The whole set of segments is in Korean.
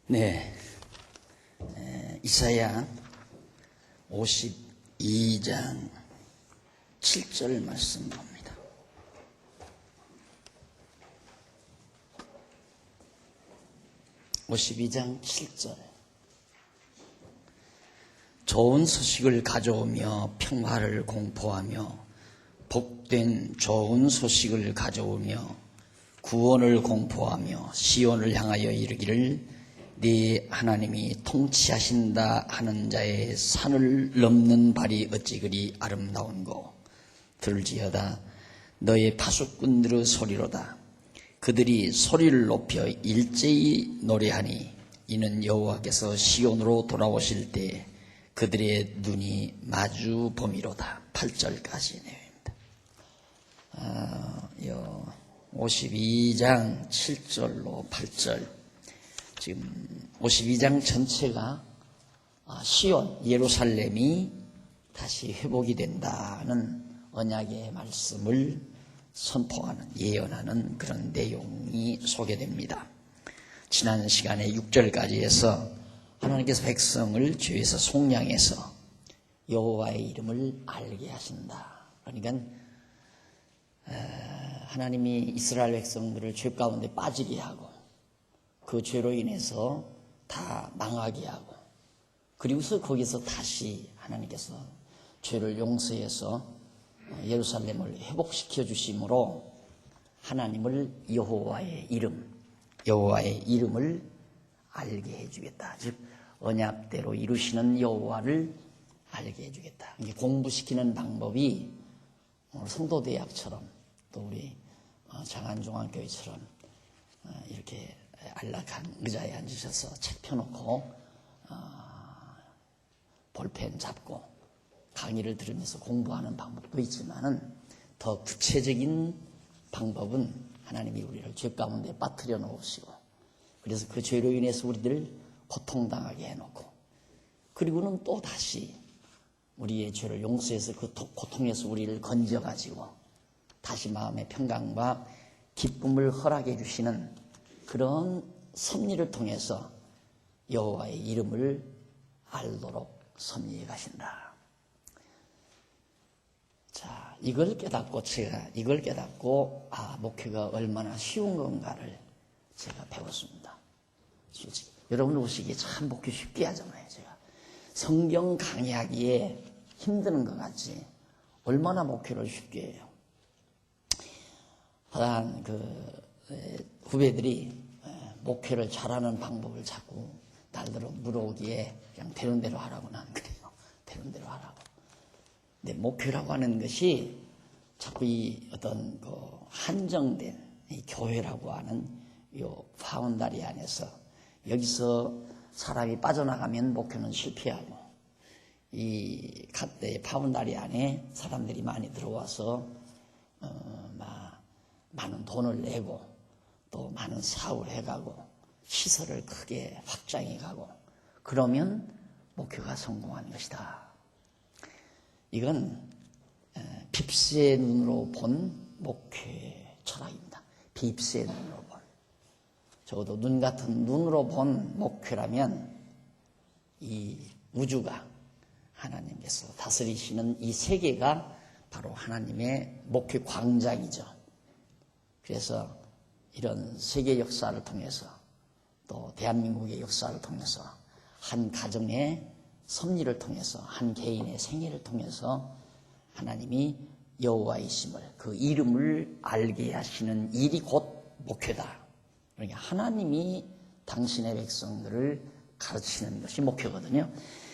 네, 이사야 52장 7절 말씀 봅니다. (52장 7절) 좋은 소식을 가져오며 평화를 공포하며 복된 좋은 소식을 가져오며 구원을 공포하며 시온을 향하여 이르기를 네 하나님이 통치하신다 하는 자의 산을 넘는 발이 어찌 그리 아름다운고. 들을지어다 너의 파수꾼들의 소리로다. 그들이 소리를 높여 일제히 노래하니 이는 여호와께서 시온으로 돌아오실 때 그들의 눈이 마주 봄이로다. 8절까지 내용입니다. 52장 7절로 8절. 지금 52장 전체가 시온, 예루살렘이 다시 회복이 된다는 언약의 말씀을 선포하는, 예언하는 그런 내용이 소개됩니다. 지난 시간에 6절까지 해서 하나님께서 백성을 죄에서 속량해서 여호와의 이름을 알게 하신다. 그러니까 하나님이 이스라엘 백성들을 죄 가운데 빠지게 하고 그 죄로 인해서 다 망하게 하고, 그리고서 거기서 다시 하나님께서 죄를 용서해서 예루살렘을 회복시켜 주심으로 하나님을 여호와의 이름을 알게 해주겠다. 즉 언약대로 이루시는 여호와를 알게 해주겠다. 공부시키는 방법이 오늘 성도대학처럼 또 우리 장안중앙교회처럼 이렇게 안락한 의자에 앉으셔서 책 펴놓고 볼펜 잡고 강의를 들으면서 공부하는 방법도 있지만은 더 구체적인 방법은 하나님이 우리를 죄 가운데 빠뜨려 놓으시고, 그래서 그 죄로 인해서 우리들 고통당하게 해놓고, 그리고는 또 다시 우리의 죄를 용서해서 그 고통에서 우리를 건져가지고 다시 마음의 평강과 기쁨을 허락해 주시는 그런 섭리를 통해서 여호와의 이름을 알도록 섭리해 가신다. 자, 이걸 깨닫고 목회가 얼마나 쉬운 건가를 제가 배웠습니다. 솔직히 여러분 오시기에 참 목회 쉽게 하잖아요. 제가 성경 강의하기에 힘드는 것 같지 얼마나 목회를 쉽게 해요. 한 후배들이 목회를 잘하는 방법을 자꾸 날들어 물어오기에 그냥 되는 대로 하라고 나는 그래요. 되는 대로 하라고. 근데 목회라고 하는 것이 자꾸 이 어떤 한정된 이 교회라고 하는 요 파운다리 안에서 여기서 사람이 빠져나가면 목회는 실패하고, 이 파운다리 안에 사람들이 많이 들어와서 많은 돈을 내고 또 많은 사업을 해가고 시설을 크게 확장해가고 그러면 목회가 성공하는 것이다. 이건 빕스의 눈으로 본 목회 철학입니다. 빕스의 눈으로 본. 적어도 눈 같은 눈으로 본 목회라면 이 우주가 하나님께서 다스리시는 이 세계가 바로 하나님의 목회 광장이죠. 그래서 이런 세계 역사를 통해서 또 대한민국의 역사를 통해서 한 가정의 섭리를 통해서 한 개인의 생애를 통해서 하나님이 여호와이심을, 그 이름을 알게 하시는 일이 곧 목회다. 그러니까 하나님이 당신의 백성들을 가르치는 것이 목회거든요.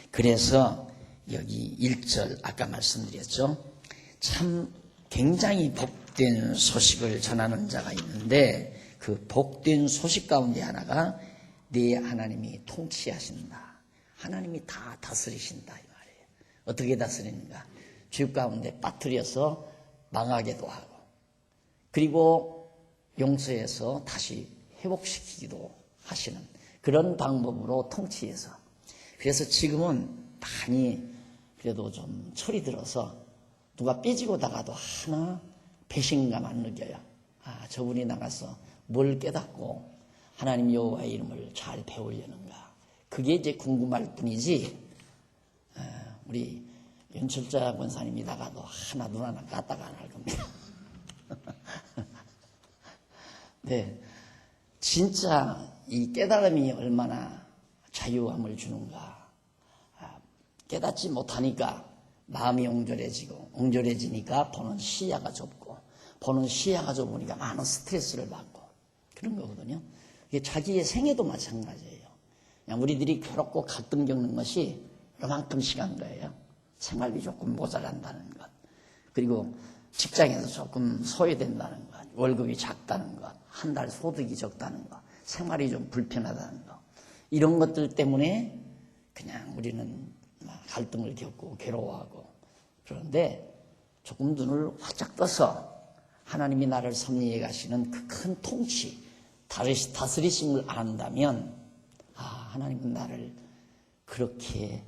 그래서 여기 1절 아까 말씀드렸죠. 참 굉장히 복된 소식을 전하는 자가 있는데 그 복된 소식 가운데 하나가 네 하나님이 통치하신다. 하나님이 다 다스리신다 이 말이에요. 어떻게 다스리는가? 죄 가운데 빠뜨려서 망하게도 하고, 그리고 용서해서 다시 회복시키기도 하시는 그런 방법으로 통치해서. 그래서 지금은 많이 그래도 좀 철이 들어서 누가 삐지고 나가도 하나 배신감 안 느껴요. 저분이 나가서 뭘 깨닫고 하나님 여호와의 이름을 잘 배우려는가? 그게 이제 궁금할 뿐이지. 우리 윤철자 권사님이 나가도 눈 하나 까딱 안 할 겁니다. 네, 진짜 이 깨달음이 얼마나 자유함을 주는가. 깨닫지 못하니까 마음이 옹졸해지니까 보는 시야가 좁고, 보는 시야가 좁으니까 많은 스트레스를 받고 그런 거거든요. 이게 자기의 생애도 마찬가지예요. 그냥 우리들이 괴롭고 갈등 겪는 것이 요만큼 시간 거예요. 생활비 조금 모자란다는 것, 그리고 직장에서 조금 소외된다는 것, 월급이 작다는 것, 한 달 소득이 적다는 것, 생활이 좀 불편하다는 것, 이런 것들 때문에 그냥 우리는 갈등을 겪고 괴로워하고. 그런데 조금 눈을 활짝 떠서 하나님이 나를 섭리해 가시는 그 큰 통치, 다스리심을 안다면, 하나님은 나를 그렇게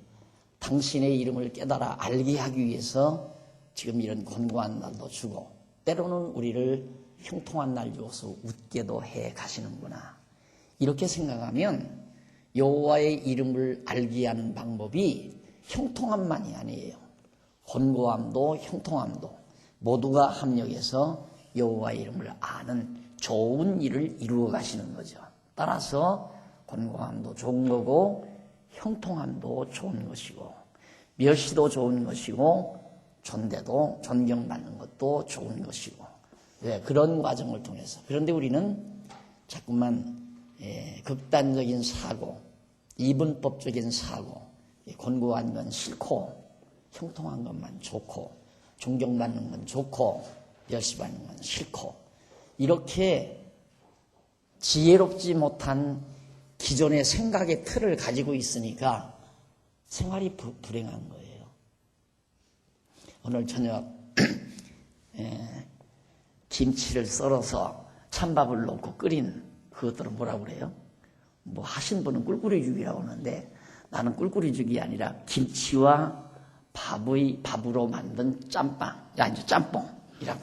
당신의 이름을 깨달아 알게 하기 위해서 지금 이런 곤고한 날도 주고, 때로는 우리를 형통한 날 주어서 웃게도 해 가시는구나. 이렇게 생각하면 여호와의 이름을 알게 하는 방법이 형통함만이 아니에요. 곤고함도 형통함도 모두가 합력해서 여호와의 이름을 아는 좋은 일을 이루어 가시는 거죠. 따라서 곤고함도 좋은 거고, 형통함도 좋은 것이고, 멸시도 좋은 것이고, 존대도 존경받는 것도 좋은 것이고. 네, 그런 과정을 통해서. 그런데 우리는 자꾸만 극단적인 사고, 이분법적인 사고, 곤고한 건 싫고, 형통한 것만 좋고, 존경받는 건 좋고, 멸시받는 건 싫고, 이렇게 지혜롭지 못한 기존의 생각의 틀을 가지고 있으니까 생활이 불행한 거예요. 오늘 저녁 김치를 썰어서 찬밥을 넣고 끓인 그것들은 뭐라고 그래요? 뭐 하신 분은 꿀꿀이죽이라고 하는데, 나는 꿀꿀이죽이 아니라 김치와 밥으로 만든 짬뽕이라고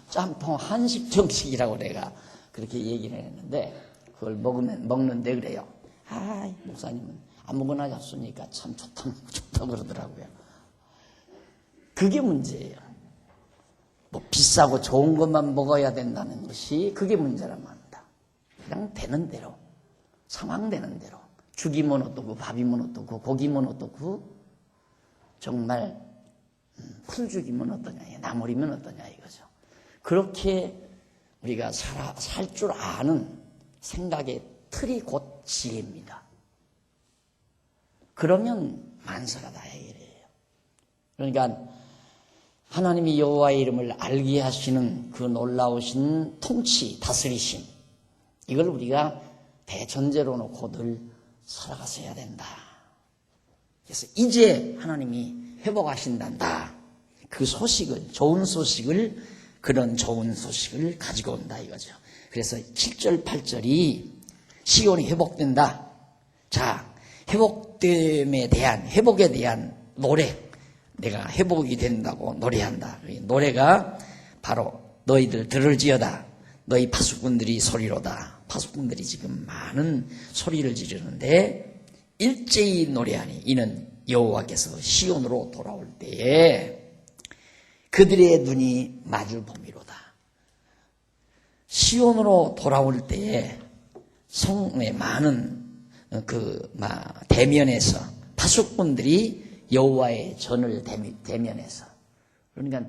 짬뽕 한식 정식이라고 내가 그렇게 얘기를 했는데, 그걸 먹는데 그래요. 목사님은 아무거나 잡수니까 참 좋다 그러더라고요. 그게 문제예요. 뭐 비싸고 좋은 것만 먹어야 된다는 것이 그게 문제란 말입니다. 그냥 되는 대로, 상황되는 대로, 죽이면 어떻고 밥이면 어떻고 고기면 어떻고, 정말 풀 죽이면 어떠냐, 나물이면 어떠냐 이거죠. 그렇게 우리가 살 줄 아는 생각의 틀이 곧 지혜입니다. 그러면 만사가 다 해결해요. 그러니까 하나님이 여호와의 이름을 알게 하시는 그 놀라우신 통치, 다스리심, 이걸 우리가 대전제로 놓고 늘 살아가셔야 된다. 그래서 이제 하나님이 회복하신단다. 그 소식을, 그런 좋은 소식을 가지고 온다 이거죠. 그래서 7절, 8절이 시온이 회복된다. 자, 회복에 대한 노래. 내가 회복이 된다고 노래한다. 노래가 바로 너희들 들을지어다. 너희 파수꾼들이 소리로다. 파수꾼들이 지금 많은 소리를 지르는데, 일제히 노래하니 이는 여호와께서 시온으로 돌아올 때에 그들의 눈이 마주 봄이로다. 시온으로 돌아올 때에 성의 많은 대면에서 파수꾼들이 여호와의 전을 대면해서, 그러니까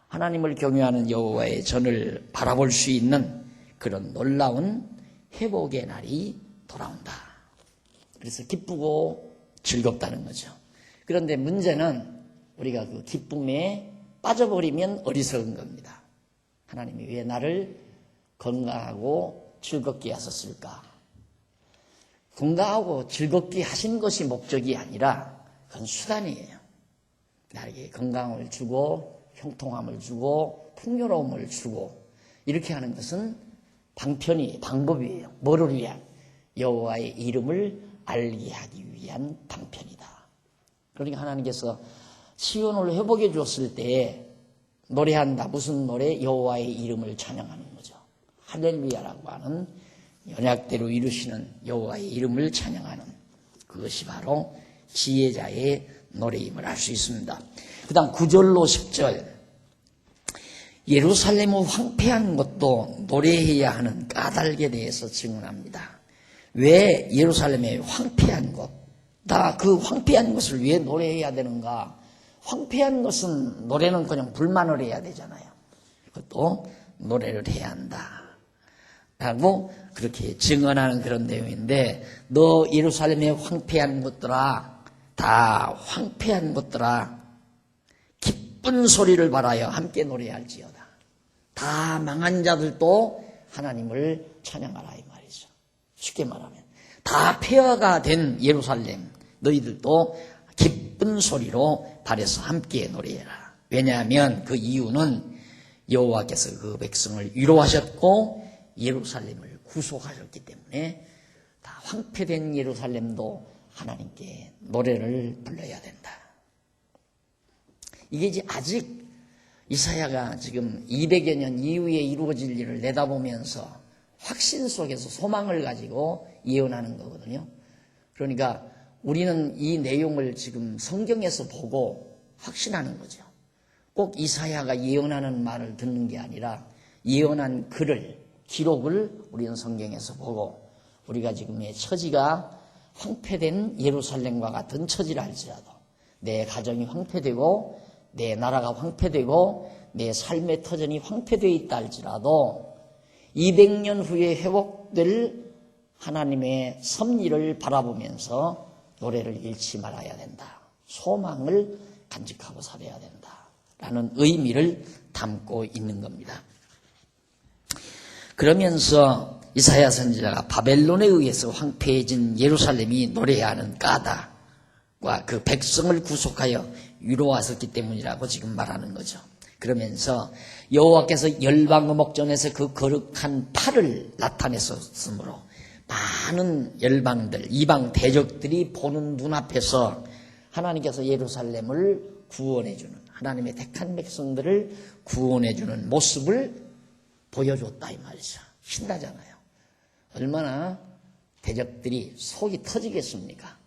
하나님을 경외하는 여호와의 전을 바라볼 수 있는 그런 놀라운 회복의 날이 돌아온다. 그래서 기쁘고 즐겁다는 거죠. 그런데 문제는 우리가 그 기쁨에 빠져버리면 어리석은 겁니다. 하나님이 왜 나를 건강하고 즐겁게 하셨을까? 건강하고 즐겁게 하신 것이 목적이 아니라 그건 수단이에요. 나에게 건강을 주고 형통함을 주고 풍요로움을 주고 이렇게 하는 것은 방법이에요. 뭐를 위한? 여호와의 이름을 알게 하기 위한 방편이다. 그러니까 하나님께서 시온을 회복해 주었을 때 노래한다. 무슨 노래? 여호와의 이름을 찬양하는 거죠. 할렐루야라고 하는 언약대로 이루시는 여호와의 이름을 찬양하는 그것이 바로 지혜자의 노래임을 알 수 있습니다. 그 다음 9절로 10절 예루살렘의 황폐한 것도 노래해야 하는 까닭에 대해서 증언합니다. 왜 예루살렘의 황폐한 것, 다 그 황폐한 것을 왜 노래해야 되는가? 황폐한 것은 노래는 그냥 불만을 해야 되잖아요. 그것도 노래를 해야 한다 라고 그렇게 증언하는 그런 내용인데, 너 예루살렘의 황폐한 것들아, 다 황폐한 것들아, 기쁜 소리를 발하여 함께 노래할지어다. 다 망한 자들도 하나님을 찬양하라 이 말이죠. 쉽게 말하면 다 폐허가 된 예루살렘, 너희들도 기쁜 소리로 발해서 함께 노래해라. 왜냐하면 그 이유는 여호와께서 그 백성을 위로하셨고 예루살렘을 구속하셨기 때문에 다 황폐된 예루살렘도 하나님께 노래를 불러야 된다. 이게 이제 아직 이사야가 지금 200여 년 이후에 이루어질 일을 내다보면서 확신 속에서 소망을 가지고 예언하는 거거든요. 그러니까 우리는 이 내용을 지금 성경에서 보고 확신하는 거죠. 꼭 이사야가 예언하는 말을 듣는 게 아니라 예언한 글을, 기록을 우리는 성경에서 보고, 우리가 지금의 처지가 황폐된 예루살렘과 같은 처지를 할지라도, 내 가정이 황폐되고 내 나라가 황폐되고 내 삶의 터전이 황폐되어 있다 할지라도 200년 후에 회복될 하나님의 섭리를 바라보면서 노래를 잃지 말아야 된다. 소망을 간직하고 살아야 된다. 라는 의미를 담고 있는 겁니다. 그러면서 이사야 선지자가 바벨론에 의해서 황폐해진 예루살렘이 노래해야 하는 까닭과 그 백성을 구속하여 위로하셨기 때문이라고 지금 말하는 거죠. 그러면서 여호와께서 열방의 목전에서 그 거룩한 팔을 나타냈었으므로 많은 열방들, 이방 대적들이 보는 눈앞에서 하나님께서 예루살렘을 구원해주는, 하나님의 택한 백성들을 구원해주는 모습을 보여줬다 이 말이죠. 신나잖아요. 얼마나 대적들이 속이 터지겠습니까?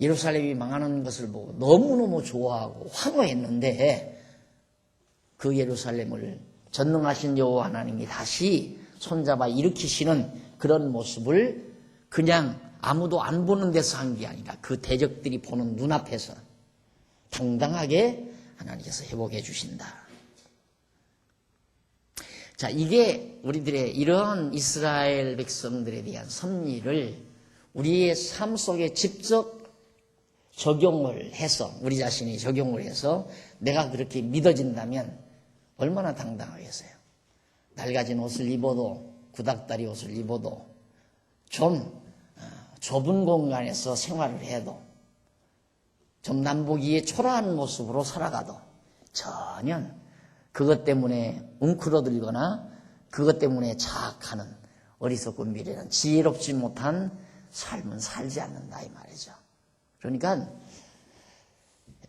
예루살렘이 망하는 것을 보고 너무너무 좋아하고 환호했는데, 그 예루살렘을 전능하신 여호와 하나님이 다시 손잡아 일으키시는 그런 모습을 그냥 아무도 안 보는 데서 한 게 아니라 그 대적들이 보는 눈앞에서 당당하게 하나님께서 회복해 주신다. 자, 이게 우리들의 이런 이스라엘 백성들에 대한 섭리를 우리의 삶 속에 직접 적용을 해서, 우리 자신이 적용을 해서 내가 그렇게 믿어진다면 얼마나 당당하겠어요. 낡아진 옷을 입어도, 구닥다리 옷을 입어도, 좀 좁은 공간에서 생활을 해도, 좀 남보기에 초라한 모습으로 살아가도 전혀 그것 때문에 웅크러들거나 그것 때문에 자학하는 어리석고 미련한 지혜롭지 못한 삶은 살지 않는다 이 말이죠. 그러니까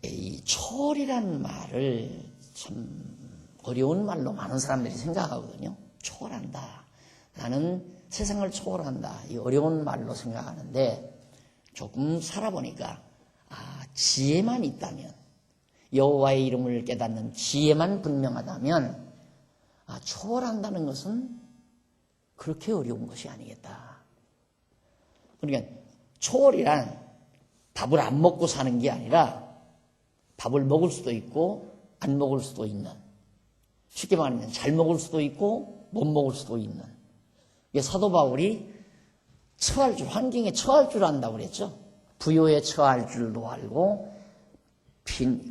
이 초월이라는 말을 참 어려운 말로 많은 사람들이 생각하거든요. 초월한다. 나는 세상을 초월한다. 이 어려운 말로 생각하는데, 조금 살아보니까 지혜만 있다면, 여호와의 이름을 깨닫는 지혜만 분명하다면 초월한다는 것은 그렇게 어려운 것이 아니겠다. 그러니까 초월이란 밥을 안 먹고 사는 게 아니라 밥을 먹을 수도 있고 안 먹을 수도 있는, 쉽게 말하면 잘 먹을 수도 있고 못 먹을 수도 있는, 사도 바울이 처할 줄, 환경에 처할 줄 안다고 그랬죠. 부요에 처할 줄도 알고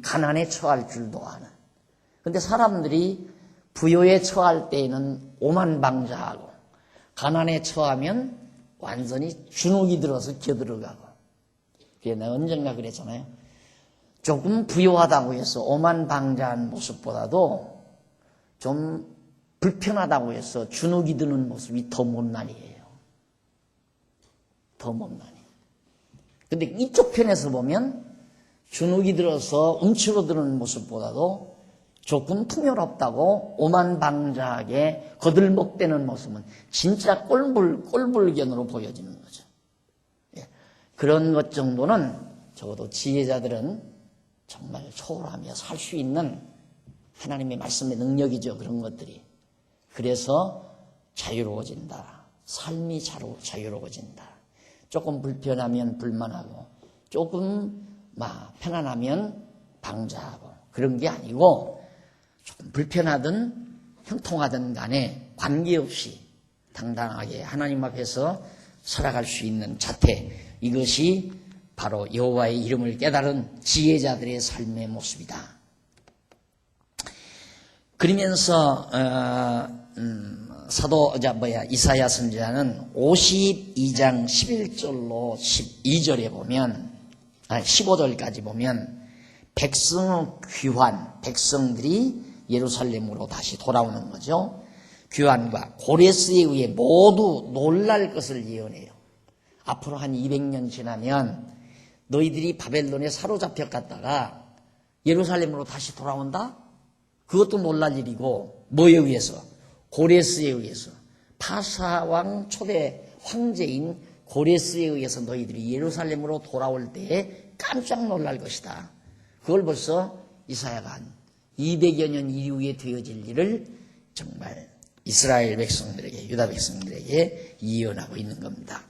가난에 처할 줄도 아는. 그런데 사람들이 부요에 처할 때에는 오만방자하고 가난에 처하면 완전히 주눅이 들어서 겨들어가고. 그게 내가 언젠가 그랬잖아요. 조금 부요하다고 해서 오만방자한 모습보다도 좀 불편하다고 해서 주눅이 드는 모습이 더 못난이에요. 더 못난이. 근데 이쪽 편에서 보면 주눅이 들어서 움츠러드는 모습보다도 조금 풍요롭다고 오만방자하게 거들먹대는 모습은 진짜 꼴불견으로 보여지는 거죠. 예. 그런 것 정도는 적어도 지혜자들은 정말 초월하며 살 수 있는 하나님의 말씀의 능력이죠. 그런 것들이. 그래서 자유로워진다. 삶이 자유로워진다. 조금 불편하면 불만하고 조금 편안하면 방자하고 그런 게 아니고 조금 불편하든 형통하든 간에 관계없이 당당하게 하나님 앞에서 살아갈 수 있는 자태, 이것이 바로 여호와의 이름을 깨달은 지혜자들의 삶의 모습이다. 그러면서 이사야 선지자는 52장 11절로 12절에 보면 15절까지 보면 백성의 귀환, 백성들이 예루살렘으로 다시 돌아오는 거죠. 귀환과 고레스에 의해 모두 놀랄 것을 예언해요. 앞으로 한 200년 지나면 너희들이 바벨론에 사로잡혀 갔다가 예루살렘으로 다시 돌아온다? 그것도 놀랄 일이고, 뭐에 의해서? 고레스에 의해서. 파사왕 초대 황제인 고레스에 의해서 너희들이 예루살렘으로 돌아올 때에 깜짝 놀랄 것이다. 그걸 벌써 이사야가 한 200여 년 이후에 되어질 일을 정말 이스라엘 백성들에게, 유다 백성들에게 예언하고 있는 겁니다.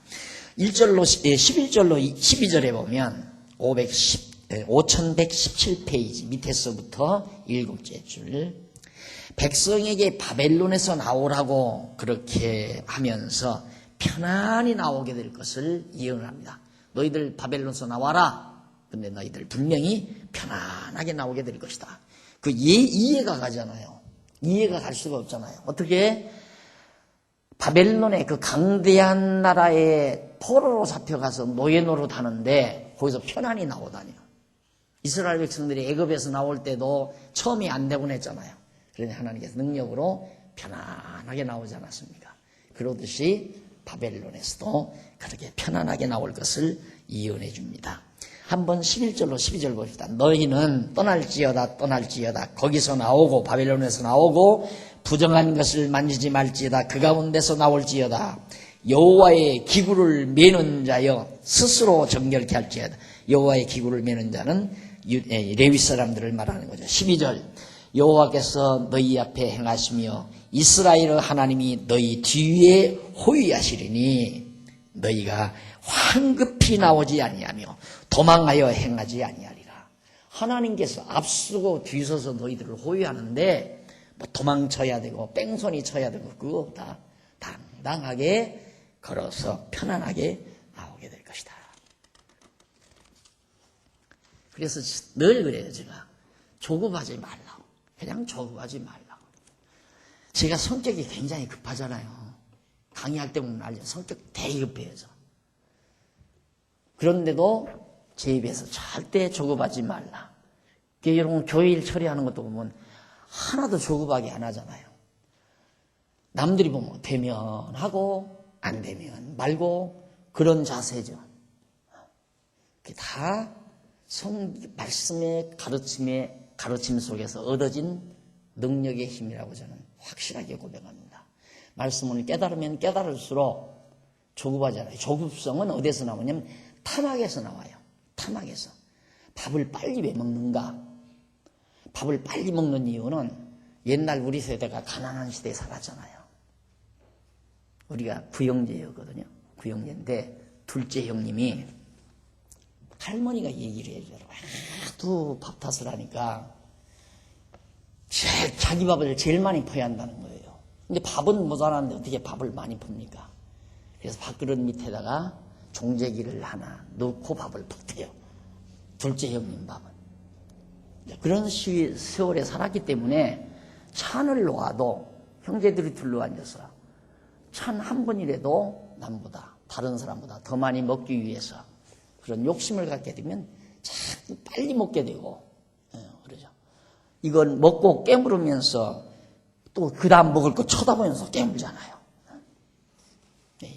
11절로 12절에 보면 5117페이지 밑에서부터 7째 줄, 백성에게 바벨론에서 나오라고 그렇게 하면서 편안히 나오게 될 것을 예언합니다. 너희들 바벨론에서 나와라. 근데 너희들 분명히 편안하게 나오게 될 것이다. 그 이해가 가잖아요. 이해가 갈 수가 없잖아요. 어떻게 바벨론의 그 강대한 나라에 포로로 잡혀가서 노예 노릇하는데 거기서 편안히 나오다니요. 이스라엘 백성들이 애굽에서 나올 때도 처음이 안 되곤 했잖아요. 그러니 하나님께서 능력으로 편안하게 나오지 않았습니까? 그러듯이 바벨론에서도 그렇게 편안하게 나올 것을 예언해 줍니다. 한번 11절로 12절 봅시다. 너희는 떠날지어다 거기서 나오고 바벨론에서 나오고 부정한 것을 만지지 말지어다 그 가운데서 나올지어다 여호와의 기구를 매는 자여 스스로 정결케 할지어다. 여호와의 기구를 매는 자는 레위 사람들을 말하는 거죠. 12절 여호와께서 너희 앞에 행하시며 이스라엘 하나님이 너희 뒤에 호위하시리니 너희가 황급히 나오지 아니하며 도망하여 행하지 아니하리라. 하나님께서 앞서고 뒤서서 너희들을 호위하는데 뭐 도망쳐야 되고 뺑소니 쳐야 되고 그거 없다. 당당하게 걸어서 편안하게 나오게 될 것이다. 그래서 늘 그래요. 제가 조급하지 말라고. 그냥 조급하지 말라고. 제가 성격이 굉장히 급하잖아요. 강의할 때 보면 알죠. 성격 되게 급해요. 그런데도 제 입에서 절대 조급하지 말라. 여러분 교회 일 처리하는 것도 보면 하나도 조급하게 안 하잖아요. 남들이 보면 되면 하고 안 되면 말고 그런 자세죠. 그게 다 말씀의 가르침 속에서 얻어진 능력의 힘이라고 저는 확실하게 고백합니다. 말씀을 깨달으면 깨달을수록 조급하잖아요. 조급성은 어디서 나오냐면 탐악에서 나와요. 탐악에서. 밥을 빨리 왜 먹는가? 밥을 빨리 먹는 이유는 옛날 우리 세대가 가난한 시대에 살았잖아요. 우리가 구형제였거든요. 구형제인데 둘째 형님이 할머니가 얘기를 해주더라고요. 하도 밥 탓을 하니까 자기 밥을 제일 많이 퍼야 한다는 거예요. 근데 밥은 모자라는데 어떻게 밥을 많이 풉니까? 그래서 밥그릇 밑에다가 종재기를 하나 넣고 밥을 퍽대요. 둘째 형님 밥은. 그런 세월에 살았기 때문에 찬을 놓아도 형제들이 둘러앉아서 찬 한 번이라도 남보다 다른 사람보다 더 많이 먹기 위해서 그런 욕심을 갖게 되면 자꾸 빨리 먹게 되고 그러죠. 이건 먹고 깨물으면서 또 그 다음 먹을 거 쳐다보면서 깨물잖아요.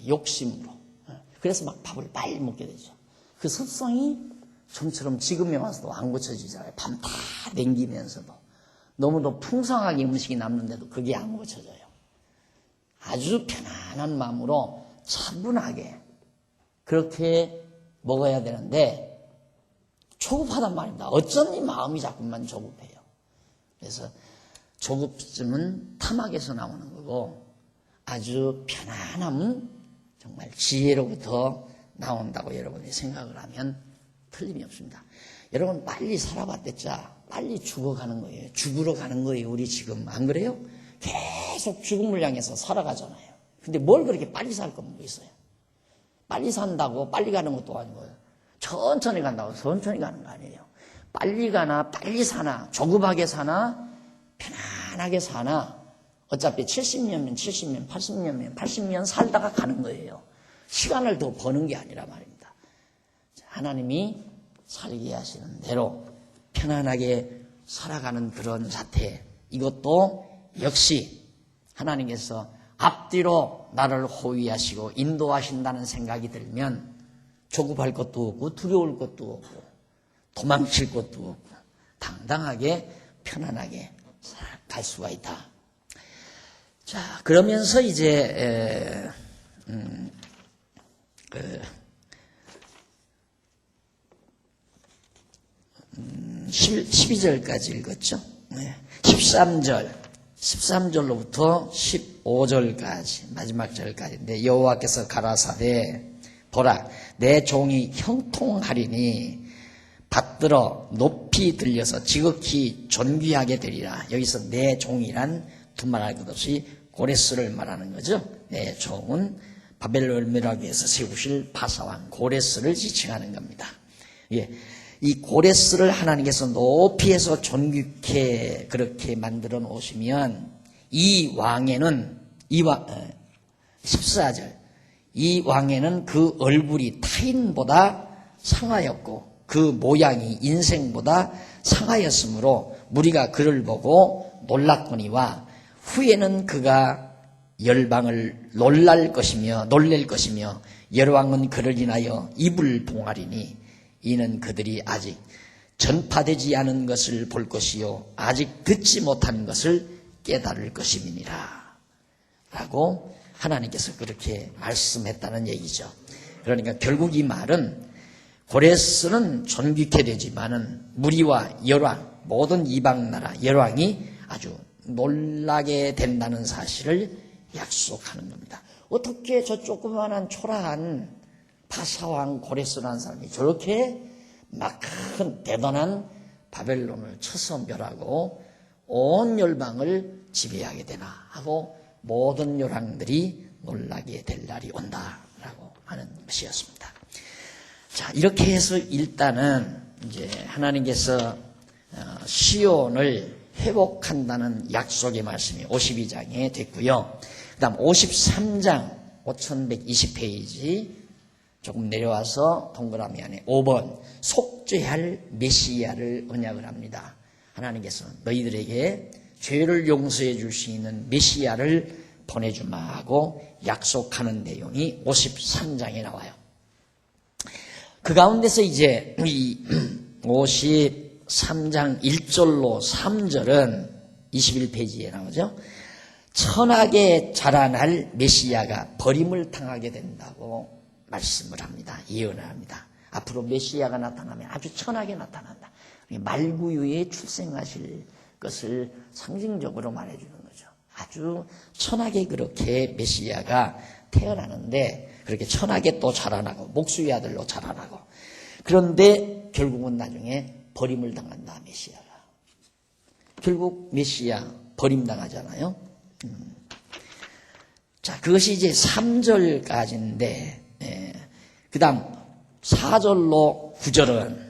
욕심으로. 그래서 막 밥을 빨리 먹게 되죠. 그 습성이 좀처럼 지금에 와서도 안 고쳐지잖아요. 밤 다 댕기면서도 너무도 풍성하게 음식이 남는데도 그게 안 고쳐져요. 아주 편안한 마음으로 차분하게 그렇게 먹어야 되는데 조급하단 말입니다. 어쩐지 마음이 자꾸만 조급해요. 그래서 조급쯤은 탐악에서 나오는 거고 아주 편안함은 정말 지혜로부터 나온다고 여러분이 생각을 하면 틀림이 없습니다. 여러분 빨리 살아봤댔자 빨리 죽어가는 거예요. 죽으러 가는 거예요. 우리 지금 안 그래요? 계속 죽음을 향해서 살아가잖아요. 근데 뭘 그렇게 빨리 살 건 뭐 있어요? 빨리 산다고 빨리 가는 것도 아니고요. 천천히 간다고 천천히 가는 거 아니에요. 빨리 가나 빨리 사나 조급하게 사나 편안하게 사나 어차피 70년면 70년 80년면 80년 살다가 가는 거예요. 시간을 더 버는 게 아니라 말입니다. 하나님이 살게 하시는 대로 편안하게 살아가는 그런 자태, 이것도 역시 하나님께서 앞뒤로 나를 호위하시고 인도하신다는 생각이 들면 조급할 것도 없고 두려울 것도 없고 도망칠 것도 없고 당당하게 편안하게 갈 수가 있다. 자, 그러면서 이제 12절까지 읽었죠. 13절로부터 15절까지 마지막 절까지인데 여호와께서 가라사대 보라 내 종이 형통하리니 받들어 높이 들려서 지극히 존귀하게 되리라. 여기서 내 종이란 두말할 것 없이 고레스를 말하는 거죠. 내 종은 바벨론 멸하기에서 세우실 바사왕 고레스를 지칭하는 겁니다. 예. 이 고레스를 하나님께서 높이에서 존귀케 그렇게 만들어 놓으시면 이 왕에는 14절 이 왕에는 그 얼굴이 타인보다 상하였고 그 모양이 인생보다 상하였으므로 무리가 그를 보고 놀랐거니와 후에는 그가 열방을 놀랄 것이며 여호와는 그를 인하여 입을 봉하리니 이는 그들이 아직 전파되지 않은 것을 볼 것이요 아직 듣지 못한 것을 깨달을 것임이니라 라고 하나님께서 그렇게 말씀했다는 얘기죠. 그러니까 결국 이 말은 고레스는 존귀케 되지만은 무리와 열왕 모든 이방 나라 열왕이 아주 놀라게 된다는 사실을 약속하는 겁니다. 어떻게 저 조그만한 초라한 바사왕 고레스라는 사람이 저렇게 막 큰 대단한 바벨론을 쳐서 멸하고 온 열방을 지배하게 되나 하고 모든 열왕들이 놀라게 될 날이 온다라고 하는 것이었습니다. 자, 이렇게 해서 일단은 이제 하나님께서 시온을 회복한다는 약속의 말씀이 52장에 됐고요. 그 다음 53장 5120페이지 조금 내려와서 동그라미 안에 5번 속죄할 메시아를 언약을 합니다. 하나님께서 너희들에게 죄를 용서해 줄 수 있는 메시아를 보내주마 하고 약속하는 내용이 53장에 나와요. 그 가운데서 이제 이 53장 1절로 3절은 21페이지에 나오죠. 천하게 자라날 메시아가 버림을 당하게 된다고 말씀을 합니다. 예언을 합니다. 앞으로 메시아가 나타나면 아주 천하게 나타난다. 말구유에 출생하실 것을 상징적으로 말해주는 거죠. 아주 천하게 그렇게 메시아가 태어나는데 그렇게 천하게 또 자라나고 목수의 아들로 자라나고 그런데 결국은 나중에 버림을 당한다. 메시아가. 결국 메시아 버림당하잖아요. 자, 그것이 이제 3절까지인데 그 다음 4절로 9절은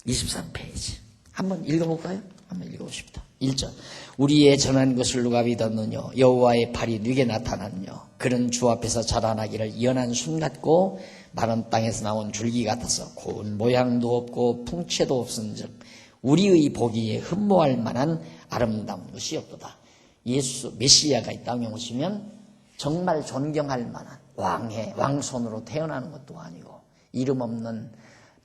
23페이지. 한번 읽어볼까요? 한번 읽어봅시다. 1절. 우리의 전한 것을 누가 믿었느냐? 여호와의 팔이 누게 나타났느냐? 그는 주 앞에서 자라나기를 연한 순 같고 마른 땅에서 나온 줄기 같아서 고운 모양도 없고 풍채도 없은즉 우리의 보기에 흠모할 만한 아름다운 것이 없도다. 예수 메시아가 이 땅에 오시면 정말 존경할 만한 왕손으로 태어나는 것도 아니고 이름 없는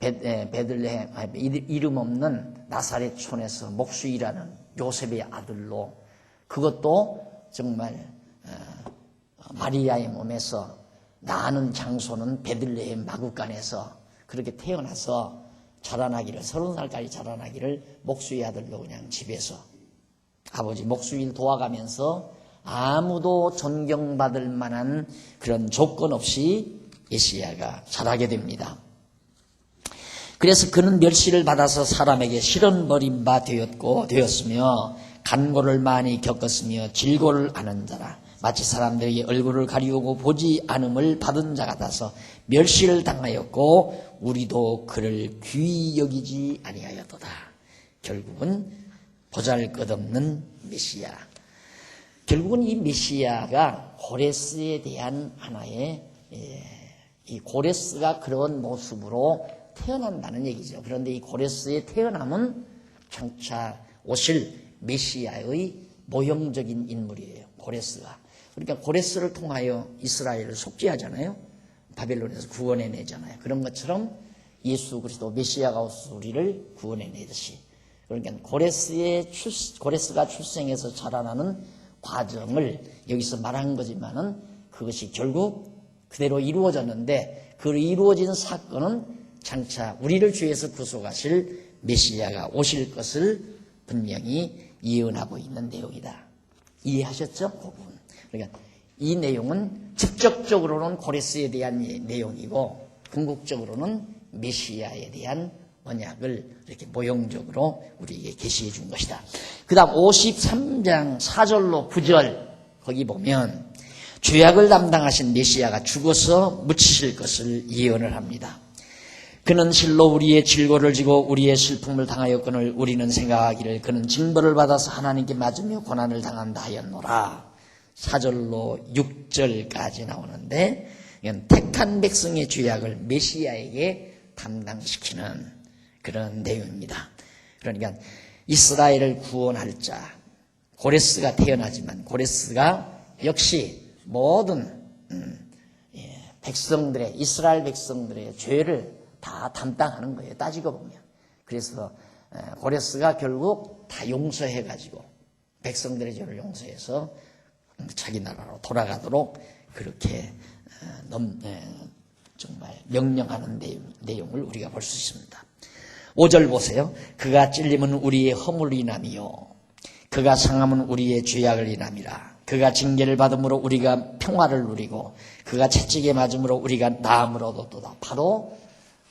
베들레헴 이름 없는 나사렛촌에서 목수일하는 요셉의 아들로, 그것도 정말 마리아의 몸에서 나는 장소는 베들레헴 마구간에서 그렇게 태어나서 자라나기를, 30살까지 자라나기를 목수의 아들로 그냥 집에서 아버지 목수일 도와가면서 아무도 존경받을 만한 그런 조건 없이 메시아가 자라게 됩니다. 그래서 그는 멸시를 받아서 사람에게 실언 버린 바 되었으며 간고를 많이 겪었으며 질고를 아는 자라. 마치 사람들에게 얼굴을 가리우고 보지 않음을 받은 자 같아서 멸시를 당하였고 우리도 그를 귀히 여기지 아니하였도다. 결국은 보잘것없는 메시아. 결국은 이 메시아가 고레스에 대한 하나의 이 고레스가 그런 모습으로 태어난다는 얘기죠. 그런데 이 고레스의 태어남은 장차 오실 메시아의 모형적인 인물이에요. 고레스가. 그러니까 고레스를 통하여 이스라엘을 속죄하잖아요. 바벨론에서 구원해내잖아요. 그런 것처럼 예수 그리스도 메시아가 오셔서 우리를 구원해내듯이. 그러니까 고레스가 출생해서 자라나는 과정을 여기서 말한 거지만은 그것이 결국 그대로 이루어졌는데 그 이루어진 사건은 장차 우리를 주에서 구속하실 메시아가 오실 것을 분명히 예언하고 있는 내용이다. 이해하셨죠? 그 부분. 그러니까 이 내용은 직접적으로는 고레스에 대한 내용이고 궁극적으로는 메시아에 대한 언약을 이렇게 모형적으로 우리에게 계시해 준 것이다. 그 다음 53장 4절로 9절 거기 보면 죄악을 담당하신 메시아가 죽어서 묻히실 것을 예언을 합니다. 그는 실로 우리의 질고를 지고 우리의 슬픔을 당하였거늘 우리는 생각하기를 그는 징벌을 받아서 하나님께 맞으며 고난을 당한다 하였노라. 4절로 6절까지 나오는데 이건 택한 백성의 죄악을 메시아에게 담당시키는 그런 내용입니다. 그러니까 이스라엘을 구원할 자 고레스가 태어나지만 고레스가 역시 모든 백성들의 이스라엘 백성들의 죄를 다 담당하는 거예요. 따지고 보면. 그래서 고레스가 결국 다 용서해가지고 백성들의 죄를 용서해서 자기 나라로 돌아가도록 그렇게 정말 명령하는 내용을 우리가 볼 수 있습니다. 5절 보세요. 그가 찔림은 우리의 허물을 인함이요 그가 상함은 우리의 죄악을 인함이라. 그가 징계를 받음으로 우리가 평화를 누리고 그가 채찍에 맞음으로 우리가 나음을 얻었도다. 바로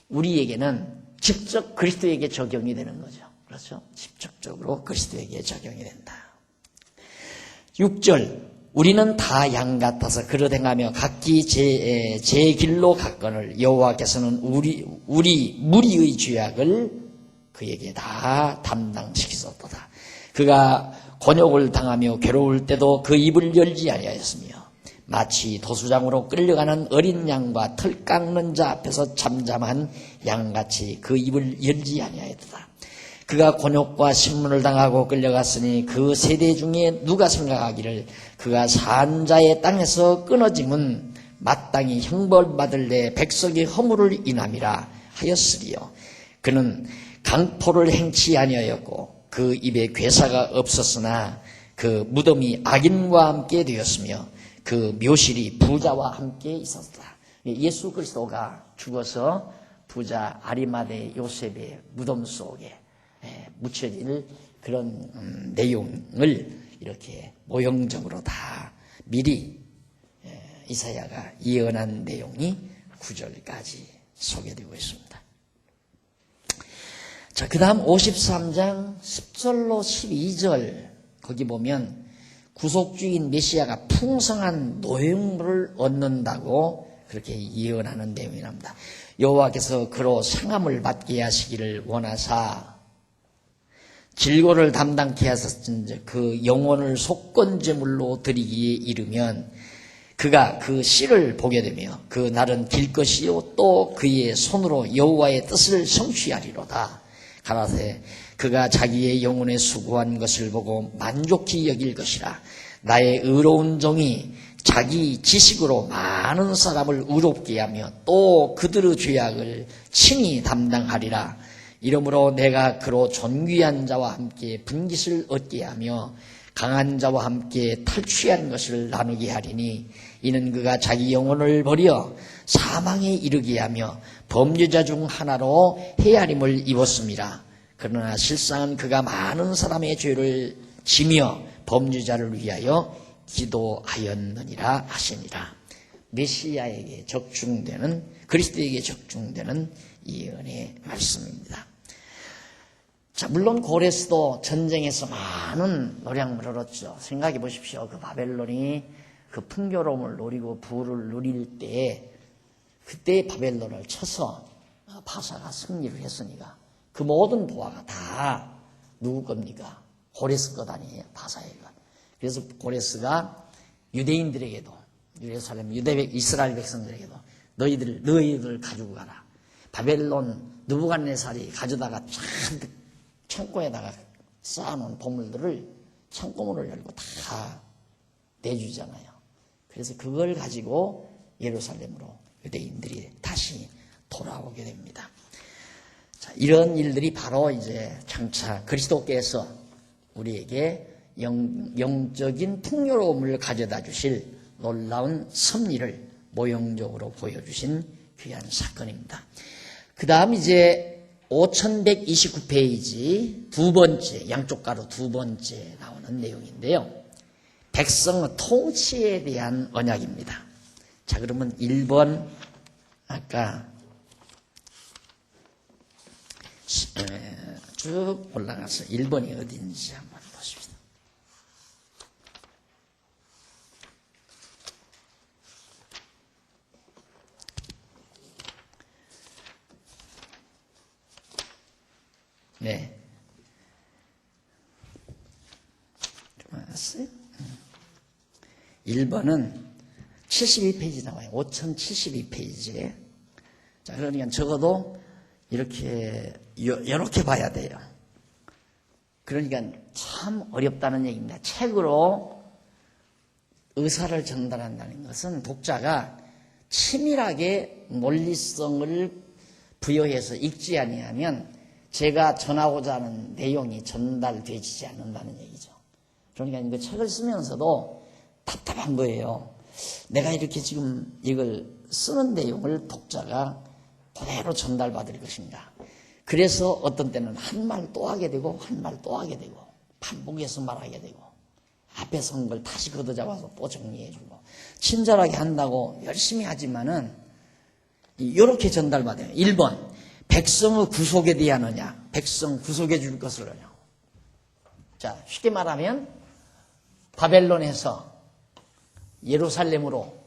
우리에게는 직접 그리스도에게 적용이 되는 거죠. 그렇죠? 직접적으로 그리스도에게 적용이 된다. 6절 우리는 다 양 같아서 그릇 행하며 각기 제 길로 갔거늘 여호와께서는 우리 무리의 죄악을 그에게 다 담당시키셨도다. 그가 곤욕을 당하며 괴로울 때도 그 입을 열지 아니하였으며 마치 도수장으로 끌려가는 어린 양과 털 깎는 자 앞에서 잠잠한 양같이 그 입을 열지 아니하였다. 그가 곤욕과 신문을 당하고 끌려갔으니 그 세대 중에 누가 생각하기를 그가 산 자의 땅에서 끊어짐은 마땅히 형벌받을래 백성의 허물을 인함이라 하였으리요. 그는 강포를 행치 아니하였고 그 입에 괴사가 없었으나 그 무덤이 악인과 함께 되었으며 그 묘실이 부자와 함께 있었다. 예수 그리스도가 죽어서 부자 아리마대 요셉의 무덤 속에 묻혀질 그런 내용을 이렇게 모형적으로 다 미리 이사야가 예언한 내용이 9절까지 소개되고 있습니다. 자, 그 다음 53장 10절로 12절 거기 보면 구속주인 메시아가 풍성한 노획물을 얻는다고 그렇게 예언하는 내용이 납니다. 여호와께서 그로 상함을 받게 하시기를 원하사 질고를 담당케 하셨은즉 그 영혼을 속건제물로 드리기에 이르면 그가 그 씨를 보게 되며 그 날은 길 것이요 또 그의 손으로 여호와의 뜻을 성취하리로다. 가라사대 그가 자기의 영혼에 수고한 것을 보고 만족히 여길 것이라. 나의 의로운 종이 자기 지식으로 많은 사람을 의롭게 하며 또 그들의 죄악을 친히 담당하리라. 이러므로 내가 그로 존귀한 자와 함께 분깃을 얻게 하며 강한 자와 함께 탈취한 것을 나누게 하리니 이는 그가 자기 영혼을 버려 사망에 이르게 하며 범죄자 중 하나로 헤아림을 입었습니다. 그러나 실상은 그가 많은 사람의 죄를 지며 범죄자를 위하여 기도하였느니라 하시니라. 메시아에게 적중되는, 그리스도에게 적중되는 이 은혜의 말씀입니다. 자, 물론 고레스도 전쟁에서 많은 노량을 얻었죠. 생각해 보십시오. 그 바벨론이 그 풍요로움을 누리고 부를 누릴 때에 그때 바벨론을 쳐서 바사가 승리를 했으니까 그 모든 보화가 다 누구 겁니까? 고레스 것 아니에요. 바사의 것. 그래서 고레스가 유대인들에게도, 예루살렘 이스라엘 백성들에게도 너희들 가지고 가라. 바벨론 느부갓네살이 가져다가 잔뜩 창고에다가 쌓아놓은 보물들을 창고문을 열고 다 내주잖아요. 그래서 그걸 가지고 예루살렘으로 유대인들이 다시 돌아오게 됩니다. 자, 이런 일들이 바로 이제 장차 그리스도께서 우리에게 영적인 풍요로움을 가져다 주실 놀라운 섭리를 모형적으로 보여주신 귀한 사건입니다. 그 다음 이제 5129페이지 두 번째, 양쪽 가로 두 번째 나오는 내용인데요. 백성 통치에 대한 언약입니다. 자, 그러면 1번, 아까 쭉 올라가서 1번이 어딘지 한번 보십시다. 네. 맞았어요? 1번은 72페이지 나와요. 5072페이지에. 자, 그러니까 적어도 이렇게 봐야 돼요. 그러니까 참 어렵다는 얘기입니다. 책으로 의사를 전달한다는 것은 독자가 치밀하게 논리성을 부여해서 읽지 아니하면 제가 전하고자 하는 내용이 전달되지 않는다는 얘기죠. 그러니까 이거 책을 쓰면서도 답답한 거예요. 내가 이렇게 지금 이걸 쓰는 내용을 독자가 그대로 전달받을 것인가. 그래서 어떤 때는 한 말 또 하게 되고 한 말 또 하게 되고 반복해서 말하게 되고 앞에 선 걸 다시 걷어잡아서 또 정리해주고 친절하게 한다고 열심히 하지만은 이렇게 전달받아요. 1번 백성의 구속에 대한 언약, 백성 구속해 줄 것을 언약. 자, 쉽게 말하면 바벨론에서 예루살렘으로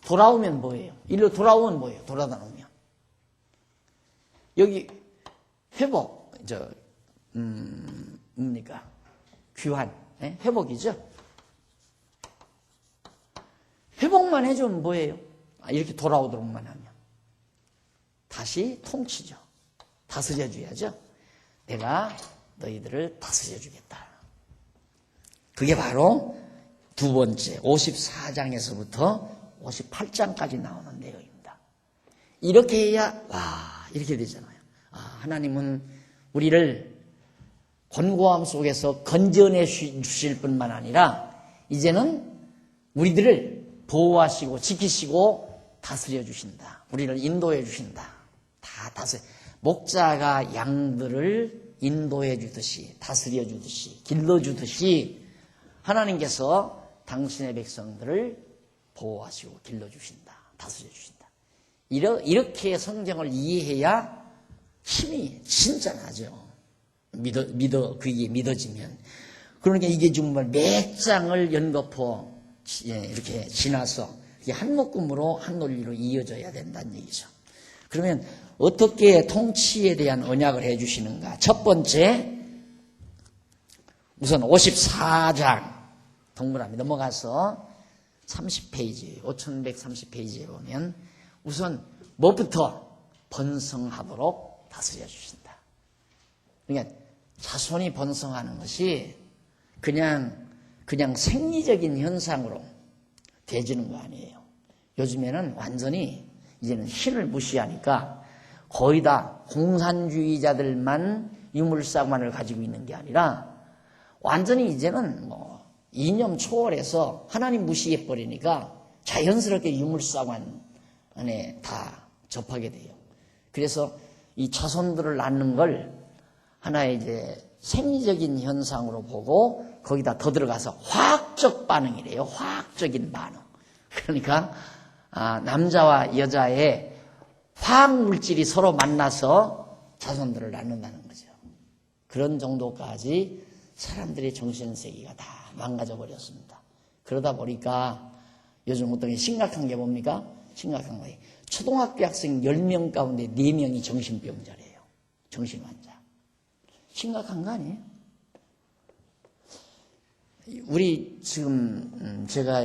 돌아오면 뭐예요? 일로 돌아오면 뭐예요? 돌아다 놓으면 여기 회복, 뭡니까? 귀환, 네? 회복이죠. 회복만 해주면 뭐예요? 이렇게 돌아오도록만 하면 다시 통치죠. 다스려줘야죠. 내가 너희들을 다스려주겠다. 그게 바로 두 번째 54장에서부터 58장까지 나오는 내용입니다. 이렇게 해야 이렇게 되잖아요. 하나님은 우리를 권고함 속에서 건져내 주실 뿐만 아니라 이제는 우리들을 보호하시고 지키시고 다스려 주신다. 우리를 인도해 주신다. 다 다스려. 목자가 양들을 인도해 주듯이 다스려 주듯이 길러 주듯이 하나님께서 당신의 백성들을 보호하시고 길러 주신다. 다스려 주신다. 이렇게 성경을 이해해야 힘이 진짜 나죠. 그게 믿어지면. 그러니까 이게 정말 몇 장을 연거푸 이렇게 지나서 한 묶음으로 한 논리로 이어져야 된다는 얘기죠. 그러면 어떻게 통치에 대한 언약을 해 주시는가? 첫 번째, 우선 54장 동그라미 넘어가서 30페이지, 5130페이지에 보면 우선 뭐부터 번성하도록 다스려 주신다. 그러니까 자손이 번성하는 것이 그냥 생리적인 현상으로 되지는 거 아니에요. 요즘에는 완전히 이제는 신을 무시하니까 거의 다 공산주의자들만 유물사관을 가지고 있는 게 아니라 완전히 이제는 뭐 이념 초월해서 하나님 무시해버리니까 자연스럽게 유물사관 안에 다 접하게 돼요. 그래서 이 자손들을 낳는 걸 하나의 이제 생리적인 현상으로 보고 거기다 더 들어가서 화학적 반응이래요. 화학적인 반응. 그러니까 남자와 여자의 화학물질이 서로 만나서 자손들을 낳는다는 거죠. 그런 정도까지 사람들의 정신세계가 다 망가져 버렸습니다. 그러다 보니까 요즘 어떤 게 심각한 게 뭡니까? 심각한 거예요. 초등학교 학생 10명 가운데 4명이 정신병자래요. 정신환자. 심각한 거 아니에요? 우리 지금 제가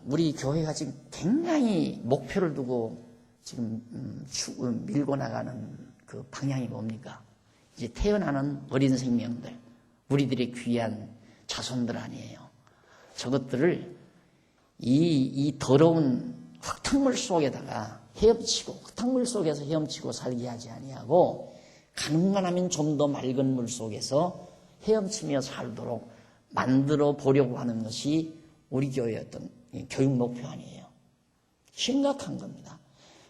우리 교회가 지금 굉장히 목표를 두고 지금 밀고 나가는 그 방향이 뭡니까? 이제 태어나는 어린 생명들, 우리들의 귀한 자손들 아니에요. 저것들을 이 더러운 흙탕물 속에다가 헤엄치고 흙탕물 속에서 헤엄치고 살게 하지 아니하고 가능만 하면 좀 더 맑은 물 속에서 헤엄치며 살도록 만들어 보려고 하는 것이 우리 교회의 어떤 교육 목표 아니에요. 심각한 겁니다.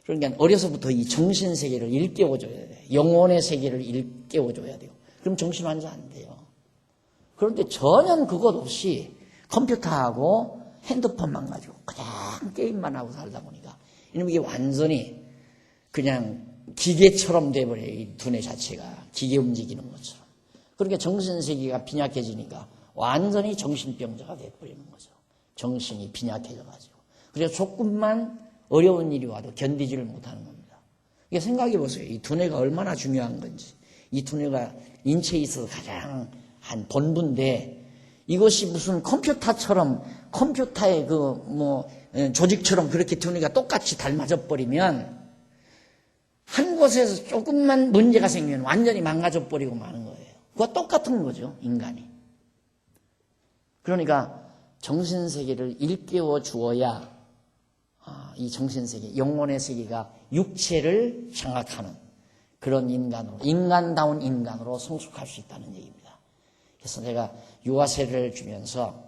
그러니까 어려서부터 이 정신세계를 일깨워줘야 돼요. 영혼의 세계를 일깨워줘야 돼요. 그럼 정신환자 안 돼요. 그런데 전혀 그것 없이 컴퓨터하고 핸드폰만 가지고 그냥 게임만 하고 살다 보니까 이게 완전히 그냥 기계처럼 돼버려요. 이 두뇌 자체가 기계 움직이는 것처럼. 그러니까 정신세계가 빈약해지니까 완전히 정신병자가 돼버리는 거죠. 정신이 빈약해져가지고. 그래서 조금만 어려운 일이 와도 견디지를 못하는 겁니다. 이게 생각해 보세요. 이 두뇌가 얼마나 중요한 건지. 이 두뇌가 인체에 있어서 가장 한 본부인데 이것이 무슨 컴퓨터처럼 컴퓨터의 조직처럼 그렇게 두뇌가 똑같이 닮아져 버리면 한 곳에서 조금만 문제가 생기면 완전히 망가져 버리고 마는 거예요. 그거 똑같은 거죠, 인간이. 그러니까 정신세계를 일깨워 주어야 이 정신세계, 영혼의 세계가 육체를 장악하는 그런 인간으로, 인간다운 인간으로 성숙할 수 있다는 얘기입니다. 그래서 내가 유아세례를 주면서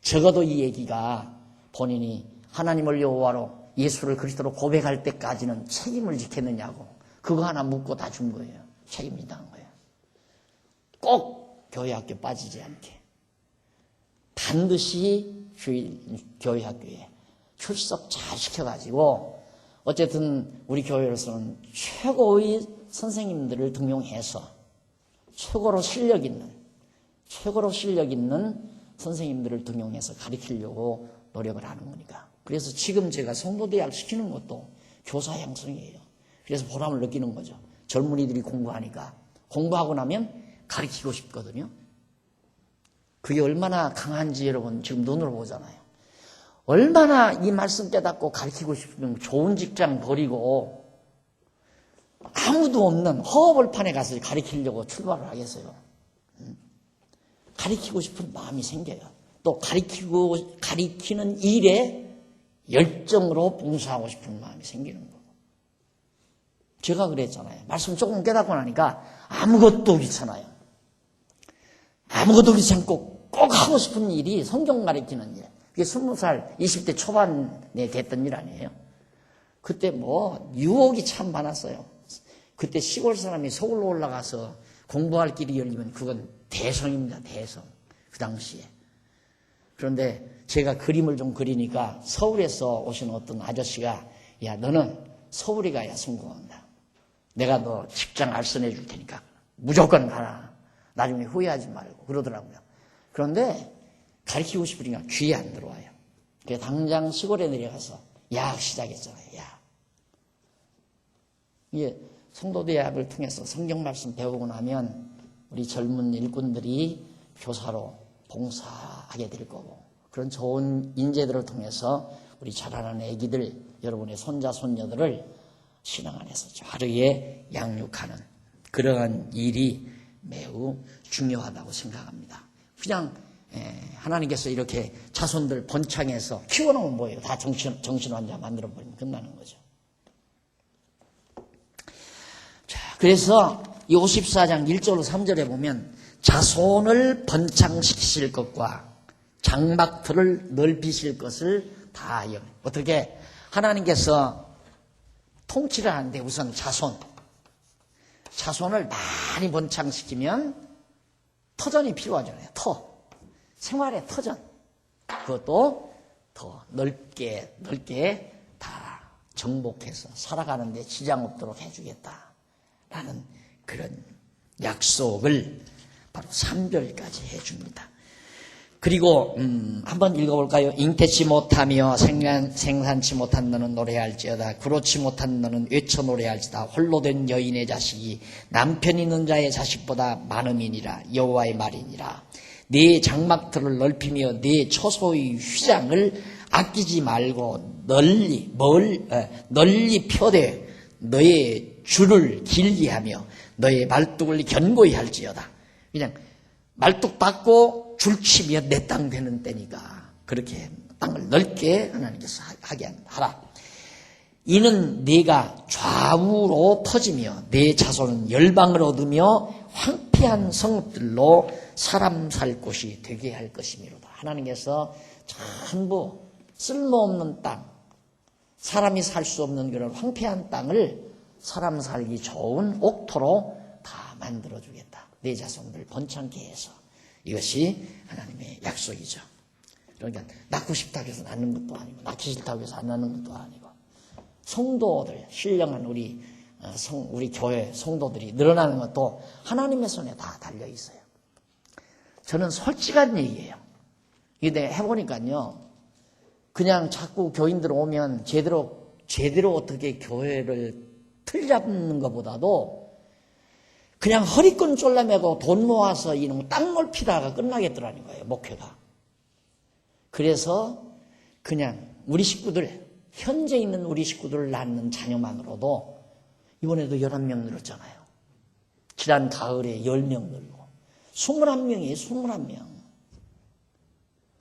적어도 이 얘기가 본인이 하나님을 여호와로 예수를 그리스도로 고백할 때까지는 책임을 지켰느냐고 그거 하나 묻고 다 준 거예요. 책임지다는 거예요. 꼭 교회 학교 빠지지 않게 반드시 교회 학교에 출석 잘 시켜가지고 어쨌든 우리 교회로서는 최고의 선생님들을 등용해서 최고로 실력 있는 선생님들을 등용해서 가르치려고 노력을 하는 거니까. 그래서 지금 제가 성도대학 시키는 것도 교사 양성이에요. 그래서 보람을 느끼는 거죠. 젊은이들이 공부하니까 공부하고 나면 가르치고 싶거든요. 그게 얼마나 강한지 여러분 지금 눈으로 보잖아요. 얼마나 이 말씀 깨닫고 가르치고 싶으면 좋은 직장 버리고 아무도 없는 허허벌판에 가서 가르치려고 출발을 하겠어요. 가르치고 싶은 마음이 생겨요. 또 가르치는 일에 열정으로 봉사하고 싶은 마음이 생기는 거고. 제가 그랬잖아요. 말씀 조금 깨닫고 나니까 아무것도 귀찮아요. 아무것도 귀찮고 꼭 하고 싶은 일이 성경 가르치는 일. 그게 20살, 20대 초반에 됐던 일 아니에요. 그때 유혹이 참 많았어요. 그때 시골 사람이 서울로 올라가서 공부할 길이 열리면 그건 대성입니다. 대성. 그 당시에. 그런데 제가 그림을 좀 그리니까 서울에서 오신 어떤 아저씨가 야 너는 서울에 가야 성공한다. 내가 너 직장 알선해 줄 테니까 무조건 가라. 나중에 후회하지 말고 그러더라고요. 그런데 가르치고 싶으니까 귀에 안 들어와요. 그래서 당장 시골에 내려가서 야학 시작했잖아요. 야학. 이게 성도대학을 통해서 성경 말씀 배우고 나면 우리 젊은 일꾼들이 교사로 봉사하게 될 거고 그런 좋은 인재들을 통해서 우리 자라는 애기들 여러분의 손자 손녀들을 신앙 안에서 바르게 양육하는 그러한 일이 매우 중요하다고 생각합니다. 그냥 하나님께서 이렇게 자손들 번창해서 키워놓으면 뭐예요? 다 정신환자 만들어버리면 끝나는 거죠. 그래서 이 54장 1절로 3절에 보면 자손을 번창시키실 것과 장막틀을 넓히실 것을 다 어떻게 하나님께서 통치를 하는데 우선 자손을 많이 번창시키면 터전이 필요하잖아요. 생활의 터전. 그것도 더 넓게 다 정복해서 살아가는데 지장 없도록 해주겠다라는 그런 약속을 바로 3절까지 해줍니다. 그리고 한번 읽어볼까요? 잉태치 못하며 생산치 못한 너는 노래할지어다. 그렇지 못한 너는 외쳐 노래할지다. 홀로 된 여인의 자식이 남편 있는 자의 자식보다 많음이니라. 여호와의 말이니라. 네 장막틀을 넓히며 네 처소의 휘장을 아끼지 말고 널리 펴되 너의 줄을 길게 하며 너의 말뚝을 견고히 할지어다. 그냥 말뚝 받고 줄치며 내 땅 되는 때니까 그렇게 땅을 넓게 하나님께서 하게 하라. 이는 네가 좌우로 퍼지며 네 자손은 열방을 얻으며 황폐한 성읍들로 사람 살 곳이 되게 할 것이미로다. 하나님께서 전부 쓸모없는 땅, 사람이 살 수 없는 그런 황폐한 땅을 사람 살기 좋은 옥토로 다 만들어주겠다. 내 자손들 번창케 해서. 이것이 하나님의 약속이죠. 그러니까 낳고 싶다고 해서 낳는 것도 아니고 낳기 싫다고 해서 안 낳는 것도 아니고 성도들, 신령한 우리 교회 성도들이 늘어나는 것도 하나님의 손에 다 달려 있어요. 저는 솔직한 얘기예요. 근데 해보니까요, 그냥 자꾸 교인들 오면 제대로 어떻게 교회를 틀잡는 것보다도 그냥 허리끈 졸라매고 돈 모아서 이놈 땅 넓히다가 끝나겠더라는 거예요, 목회가. 그래서 그냥 우리 식구들, 현재 있는 우리 식구들을 낳는 자녀만으로도 이번에도 11명 늘었잖아요. 지난 가을에 10명 늘고 21명이에요, 21명.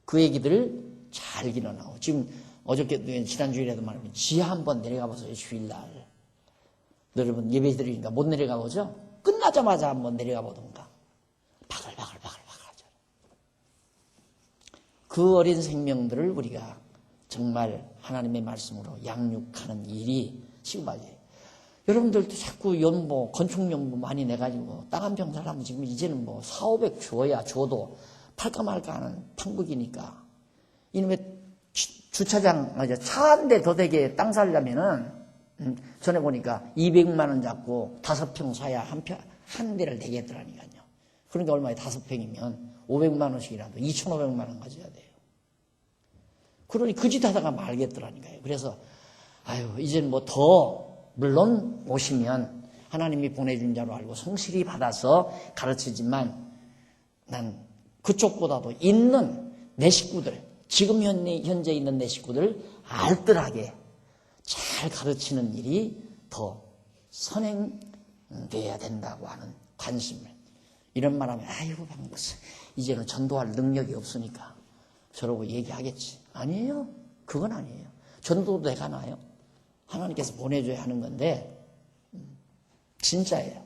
그 얘기들을 잘 일어나고 지금 어저께 지난주일에도 말하면 지하 한번 내려가 보세요. 주일날 여러분 예배 드리니까 못 내려가 보죠. 끝나자마자 한번 내려가 보던가 바글바글 하죠. 그 어린 생명들을 우리가 정말 하나님의 말씀으로 양육하는 일이 시급하지. 여러분들도 자꾸 연보 건축연보 많이 내가지고 땅 한 평 살려면 지금 이제는 뭐 400, 500 줘도 팔까 말까 하는 판국이니까 이놈의 주차장, 차 한 대 더 되게 땅 살려면은, 전에 보니까 200만 원 잡고 5평 사야 한 대를 내겠더라니까요. 그러니까 얼마에 5평이면 500만 원씩이라도 2,500만 원 가져야 돼요. 그러니 그 짓 하다가 말겠더라니까요. 그래서, 이제는 뭐 물론 오시면 하나님이 보내준 자로 알고 성실히 받아서 가르치지만 난 그쪽보다도 있는 내 식구들, 지금 현재 있는 내 식구들 알뜰하게 잘 가르치는 일이 더 선행돼야 된다고 하는 관심을. 이런 말 하면 방금 이제는 전도할 능력이 없으니까 저러고 얘기하겠지. 아니에요. 그건 아니에요. 전도도 내가 나요. 하나님께서 보내줘야 하는 건데 진짜예요.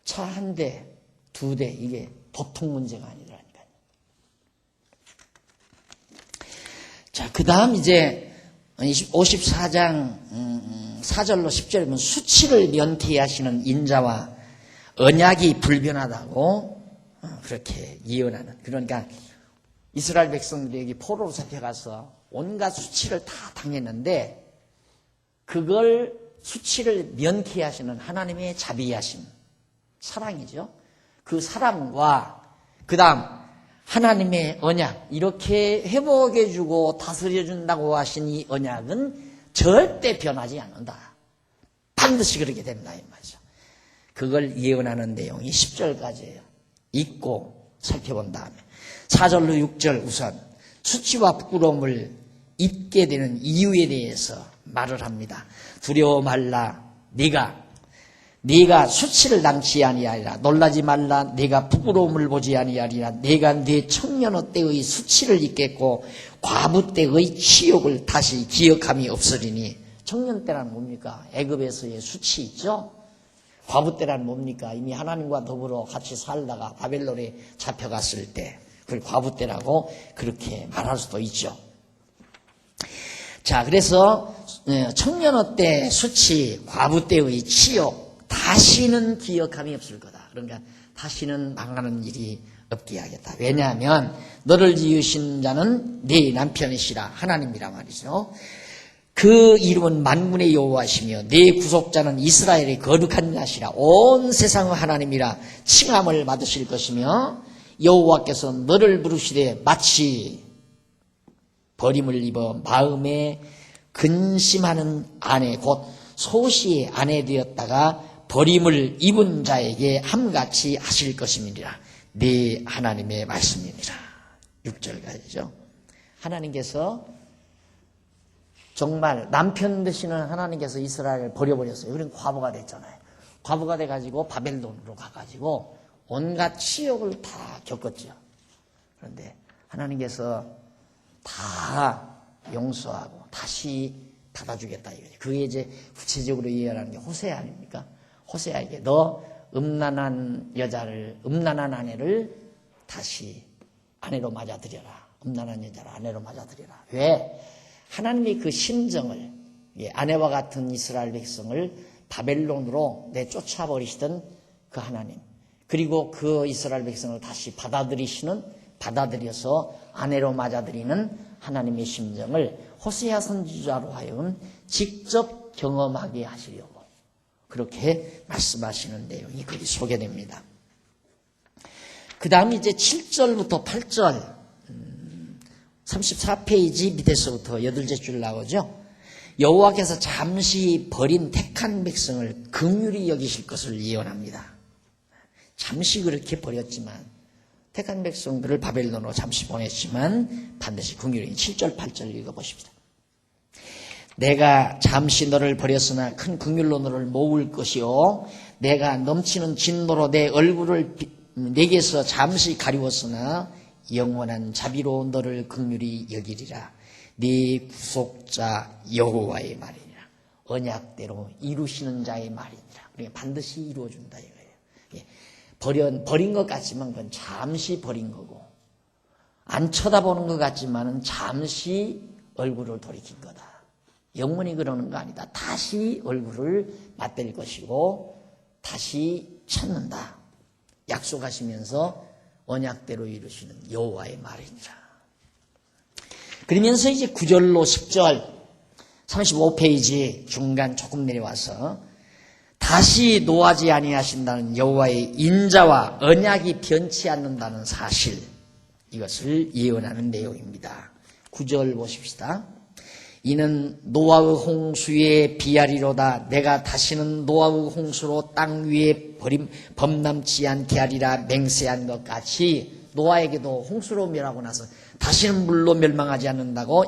차 한 대, 2대 이게 보통 문제가 아니더라니까요. 자, 그 다음 이제 54장 4절로 10절에 보면 수치를 면티하시는 인자와 언약이 불변하다고 그렇게 예언하는. 그러니까 이스라엘 백성들이 포로로 잡혀가서 온갖 수치를 다 당했는데 그걸 수치를 면케하시는 하나님의 자비하심, 사랑이죠. 그 사랑과 그 다음 하나님의 언약, 이렇게 회복해주고 다스려준다고 하신 이 언약은 절대 변하지 않는다. 반드시 그렇게 된다 이 말이죠. 그걸 예언하는 내용이 10절까지예요. 읽고 살펴본 다음에 4절로 6절 우선 수치와 부끄러움을 입게 되는 이유에 대해서 말을 합니다. 두려워 말라. 네가 수치를 당치 아니하리라. 놀라지 말라. 네가 부끄러움을 보지 아니하리라. 네가 네 청년의 때의 수치를 잊겠고 과부 때의 치욕을 다시 기억함이 없으리니. 청년 때란 뭡니까? 애굽에서의 수치 있죠? 과부 때란 뭡니까? 이미 하나님과 더불어 같이 살다가 바벨론에 잡혀갔을 때 그걸 과부 때라고 그렇게 말할 수도 있죠. 자, 그래서 청년어 때 수치, 과부 때의 치욕 다시는 기억함이 없을 거다. 그러니까 다시는 망하는 일이 없게 하겠다. 왜냐하면 너를 지으신 자는 네 남편이시라 하나님이라 말이죠. 그 이름은 만군의 여호와시며 네 구속자는 이스라엘의 거룩한 자시라. 온 세상의 하나님이라 칭함을 받으실 것이며 여호와께서 너를 부르시되 마치 버림을 입어 마음에 근심하는 아내 곧 소시의 아내 되었다가 버림을 입은 자에게 함같이 하실 것임이니라. 네 하나님의 말씀이니라. 6절까지죠. 하나님께서 정말 남편 되시는 하나님께서 이스라엘을 버려버렸어요. 그러니까 과부가 됐잖아요. 과부가 돼가지고 바벨론으로 가가지고 온갖 치욕을 다 겪었죠. 그런데 하나님께서 다 용서하고 다시 받아주겠다 이거죠. 그게 이제 구체적으로 이해하는 게 호세아 아닙니까? 호세아에게 너 음란한 아내를 다시 아내로 맞아들여라. 음란한 여자를 아내로 맞아들여라. 왜? 하나님이 그 심정을, 아내와 같은 이스라엘 백성을 바벨론으로 내쫓아버리시던 그 하나님, 그리고 그 이스라엘 백성을 다시 받아들여서 아내로 맞아들이는 하나님의 심정을 호세아 선지자로 하여금 직접 경험하게 하시려고 그렇게 말씀하시는 내용이 거기 소개됩니다. 그 다음 이제 7절부터 8절 34페이지 밑에서부터 8줄 나오죠. 여호와께서 잠시 버린 택한 백성을 긍휼히 여기실 것을 예언합니다. 잠시 그렇게 버렸지만 택한 백성들을 바벨론으로 잠시 보냈지만 반드시 긍휼히 7절 8절 읽어보십시다. 내가 잠시 너를 버렸으나 큰 긍휼로 너를 모을 것이요 내가 넘치는 진노로 내 얼굴을 내게서 잠시 가리웠으나 영원한 자비로 너를 긍휼히 여기리라. 네 구속자 여호와의 말이니라. 언약대로 이루시는 자의 말이니라. 그러니까 반드시 이루어준다 이거예요. 버린 것 같지만 그건 잠시 버린 거고, 안 쳐다보는 것 같지만은 잠시 얼굴을 돌이킨 거다. 영원히 그러는 거 아니다. 다시 얼굴을 맞댈 것이고 다시 찾는다. 약속하시면서 언약대로 이루시는 여호와의 말이니라. 그러면서 이제 9절로 10절 35페이지 중간 조금 내려와서 다시 노하지 아니하신다는 여호와의 인자와 언약이 변치 않는다는 사실, 이것을 예언하는 내용입니다. 9절 보십시다. 이는 노아의 홍수에 비하리로다. 내가 다시는 노아의 홍수로 땅 위에 범람치 않게 하리라 맹세한 것 같이, 노아에게도 홍수로 멸하고 나서 다시는 물로 멸망하지 않는다고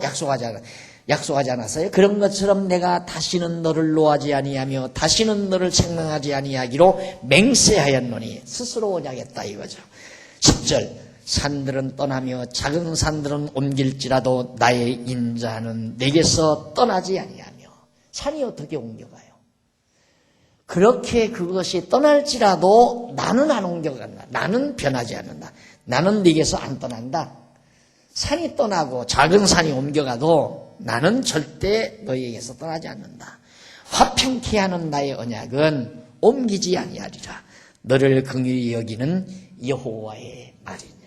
약속하지 않았어요? 그런 것처럼 내가 다시는 너를 노하지 아니하며 다시는 너를 책망하지 아니하기로 맹세하였노니, 스스로 언약했다 이거죠. 10절 산들은 떠나며 작은 산들은 옮길지라도 나의 인자는 내게서 떠나지 아니하며. 산이 어떻게 옮겨가요? 그렇게 그것이 떠날지라도 나는 안 옮겨간다. 나는 변하지 않는다. 나는 네게서 안 떠난다. 산이 떠나고 작은 산이 옮겨가도 나는 절대 너희에게서 떠나지 않는다. 화평케 하는 나의 언약은 옮기지 아니하리라. 너를 긍휼히 여기는 여호와의 말이니라.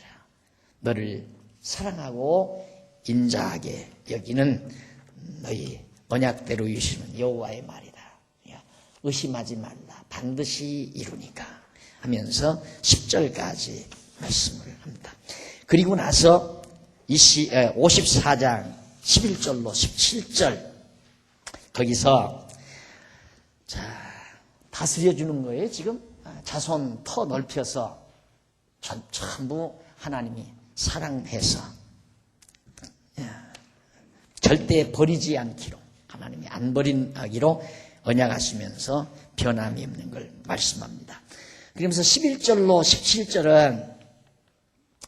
너를 사랑하고 인자하게 여기는 너희 언약대로 이루시는 여호와의 말이다. 의심하지 말라. 반드시 이루니까 하면서 10절까지 말씀을 합니다. 그리고 나서 54장 11절로 17절 거기서 다스려주는 거예요. 지금 자손 터 넓혀서 전부 하나님이 사랑해서 절대 버리지 않기로, 하나님이 안 버린하기로 언약하시면서 변함이 없는 걸 말씀합니다. 그러면서 11절로 17절은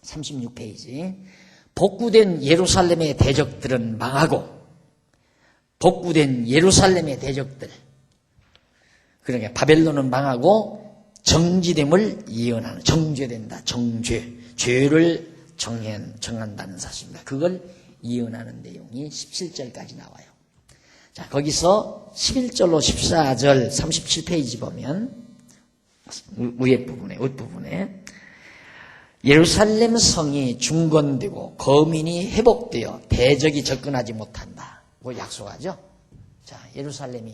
36페이지 복구된 예루살렘의 대적들은 망하고, 복구된 예루살렘의 대적들, 그러니까 바벨론은 망하고 정지됨을 예언하는, 정죄된다. 정죄. 죄를 정한다는 사실입니다. 그걸 예언하는 내용이 17절까지 나와요. 자, 거기서 11절로 14절 37페이지 보면 위에 부분에, 윗부분에 예루살렘 성이 중건되고 거민이 회복되어 대적이 접근하지 못한다. 뭐 약속하죠? 자, 예루살렘이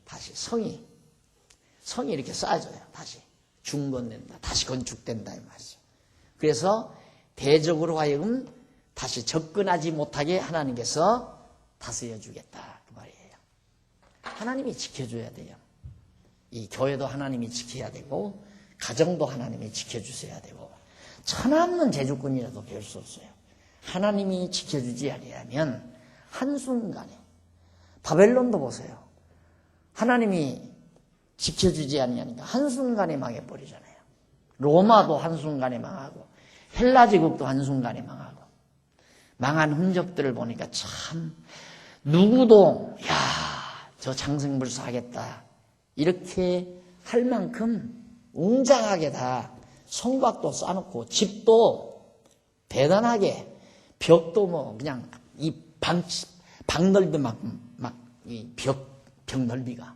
다시 성이 이렇게 쌓아져요. 다시 중건된다. 다시 건축된다. 이 말이죠. 그래서 대적으로 하여금 다시 접근하지 못하게 하나님께서 다스려 주겠다. 그 말이에요. 하나님이 지켜줘야 돼요. 이 교회도 하나님이 지켜야 되고, 가정도 하나님이 지켜주셔야 되고, 천없는 제주꾼이라도 별 수 없어요. 하나님이 지켜주지 아니하면 한순간에, 바벨론도 보세요. 하나님이 지켜주지 아니하니까 한순간에 망해버리잖아요. 로마도 한순간에 망하고, 헬라 제국도 한순간에 망하고, 망한 흔적들을 보니까 참 누구도 저 장생불사하겠다 이렇게 할 만큼 웅장하게 다 성곽도 쌓아놓고 집도 대단하게, 벽도 뭐 그냥 이 방 넓이 이 벽 넓이가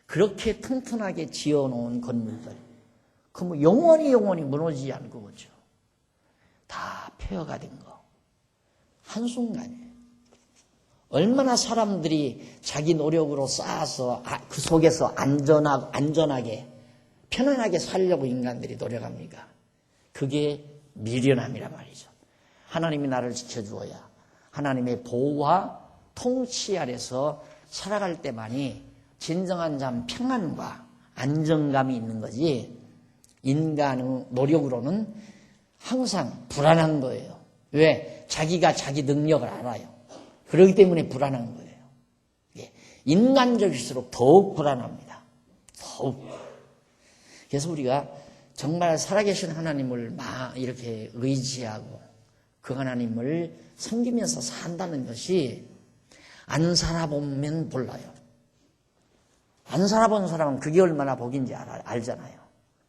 그렇게 튼튼하게 지어놓은 건물들, 그 뭐 영원히 무너지지 않고 그죠. 다 폐허가 된 거. 한순간에. 얼마나 사람들이 자기 노력으로 쌓아서 그 속에서 안전하게, 편안하게 살려고 인간들이 노력합니까? 그게 미련함이란 말이죠. 하나님이 나를 지켜주어야 하나님의 보호와 통치 아래서 살아갈 때만이 진정한 참 평안과 안정감이 있는 거지, 인간의 노력으로는 항상 불안한 거예요. 왜? 자기가 자기 능력을 알아요. 그렇기 때문에 불안한 거예요. 인간적일수록 더욱 불안합니다. 더욱. 그래서 우리가 정말 살아계신 하나님을 이렇게 의지하고 그 하나님을 섬기면서 산다는 것이 안 살아보면 몰라요. 안 살아본 사람은 그게 얼마나 복인지 알잖아요.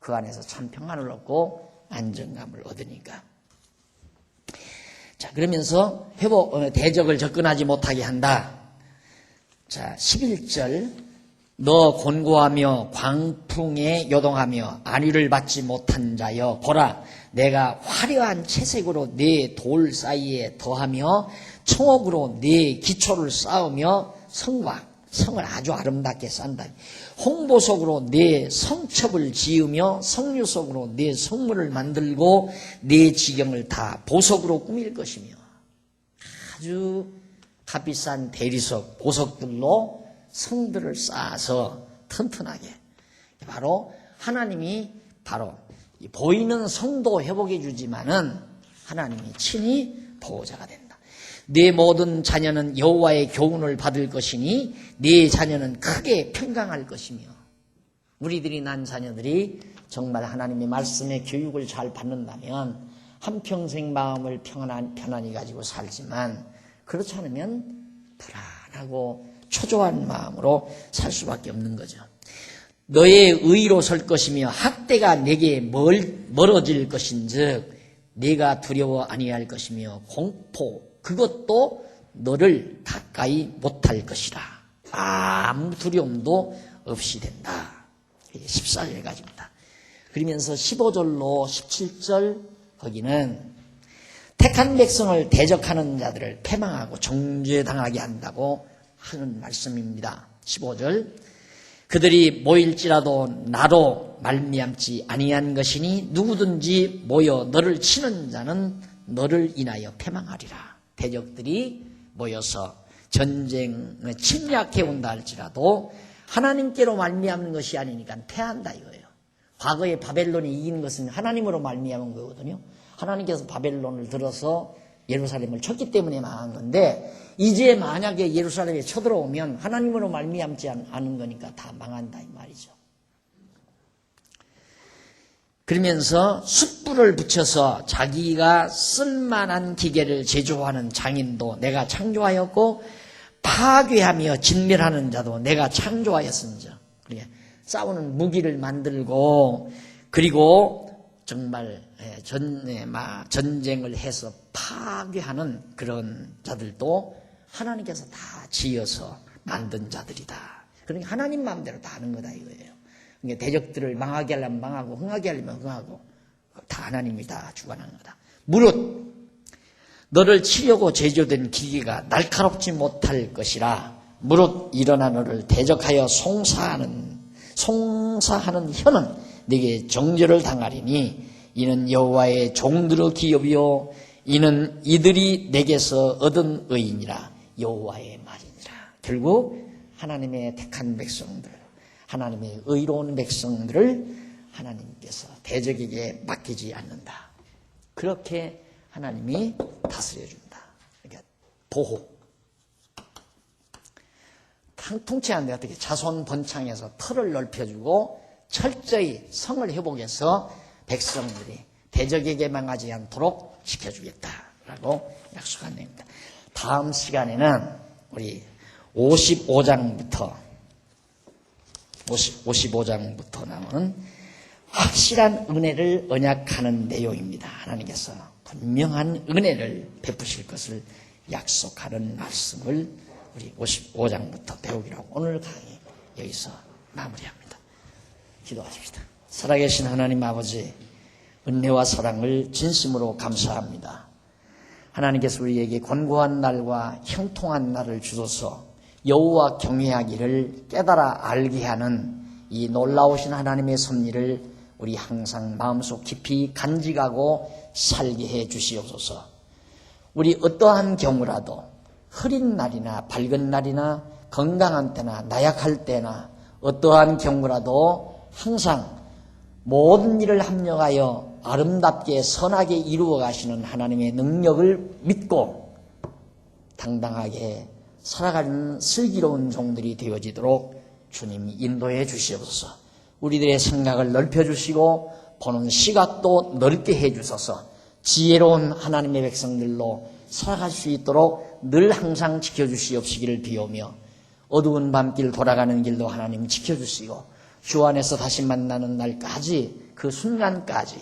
그 안에서 참 평안을 얻고 안정감을 얻으니까. 자, 그러면서 대적을 접근하지 못하게 한다. 자, 11절. 너 곤고하며 광풍에 요동하며 안위를 받지 못한 자여, 보라, 내가 화려한 채색으로 네 돌 사이에 더하며 청옥으로 네 기초를 쌓으며 성을 아주 아름답게 쌓는다. 홍보석으로 네 성첩을 지으며 성류석으로 네 성문을 만들고 네 지경을 다 보석으로 꾸밀 것이며, 아주 값비싼 대리석, 보석들로 성들을 쌓아서 튼튼하게. 바로 하나님이 바로 보이는 성도 회복해 주지만은 하나님이 친히 보호자가 된다. 네 모든 자녀는 여호와의 교훈을 받을 것이니 네 자녀는 크게 평강할 것이며, 우리들이 난 자녀들이 정말 하나님의 말씀의 교육을 잘 받는다면 한평생 마음을 편안히 가지고 살지만, 그렇지 않으면 불안하고 초조한 마음으로 살 수밖에 없는 거죠. 너의 의로 설 것이며 학대가 내게 멀어질 것인즉 네가 두려워 아니할 것이며 공포 그것도 너를 가까이 못할 것이라. 아무 두려움도 없이 된다. 14절까지입니다. 그러면서 15절로 17절 거기는 택한 백성을 대적하는 자들을 패망하고 정죄당하게 한다고 하는 말씀입니다. 15절. 그들이 모일지라도 나로 말미암지 아니한 것이니 누구든지 모여 너를 치는 자는 너를 인하여 패망하리라. 대적들이 모여서 전쟁에 침략해 온다 할지라도 하나님께로 말미암는 것이 아니니까 패한다 이거예요. 과거에 바벨론이 이긴 것은 하나님으로 말미암은 거거든요. 하나님께서 바벨론을 들어서 예루살렘을 쳤기 때문에 망한 건데, 이제 만약에 예루살렘에 쳐들어오면 하나님으로 말미암지 않은 거니까 다 망한다 이 말이죠. 그러면서 숯불을 붙여서 자기가 쓸만한 기계를 제조하는 장인도 내가 창조하였고 파괴하며 진멸하는 자도 내가 창조하였은즉, 싸우는 무기를 만들고, 그리고 정말 전쟁을 해서 파괴하는 그런 자들도 하나님께서 다 지어서 만든 자들이다. 그러니까 하나님 마음대로 다 하는 거다 이거예요. 그러니까 대적들을 망하게 하려면 망하고 흥하게 하려면 흥하고 다 하나님이 다 주관하는 거다. 무릇 너를 치려고 제조된 기계가 날카롭지 못할 것이라. 무릇 일어나 너를 대적하여 송사하는 혀는 네게 정죄를 당하리니 이는 여호와의 종들의 기업이요 이는 이들이 내게서 얻은 의인이라. 여호와의 말이니라. 결국 하나님의 택한 백성들, 하나님의 의로운 백성들을 하나님께서 대적에게 맡기지 않는다. 그렇게 하나님이 다스려준다. 그러니까 보호. 통치하는데 어떻게 자손 번창해서 터를 넓혀주고 철저히 성을 회복해서 백성들이 대적에게 망하지 않도록 지켜주겠다라고 약속한 내용입니다. 다음 시간에는 우리 55장부터 나오는 확실한 은혜를 언약하는 내용입니다. 하나님께서 분명한 은혜를 베푸실 것을 약속하는 말씀을 우리 55장부터 배우기로 하고 오늘 강의 여기서 마무리합니다. 기도하십시다. 살아계신 하나님 아버지, 은혜와 사랑을 진심으로 감사합니다. 하나님께서 우리에게 권고한 날과 형통한 날을 주소서 여호와 경외하기를 깨달아 알게 하는 이 놀라우신 하나님의 섭리를 우리 항상 마음속 깊이 간직하고 살게 해 주시옵소서. 우리 어떠한 경우라도 흐린 날이나 밝은 날이나 건강한 때나 나약할 때나 어떠한 경우라도 항상 모든 일을 합력하여 아름답게 선하게 이루어 가시는 하나님의 능력을 믿고 당당하게 살아가는 슬기로운 종들이 되어지도록 주님이 인도해 주시옵소서. 우리들의 생각을 넓혀주시고 보는 시각도 넓게 해주셔서 지혜로운 하나님의 백성들로 살아갈 수 있도록 늘 항상 지켜주시옵시기를 비우며 어두운 밤길 돌아가는 길도 하나님 지켜주시고 주 안에서 다시 만나는 날까지 그 순간까지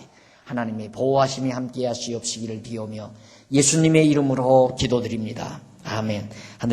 하나님의 보호하심이 함께 하시옵시기를 비우며 예수님의 이름으로 기도드립니다. 아멘. 하늘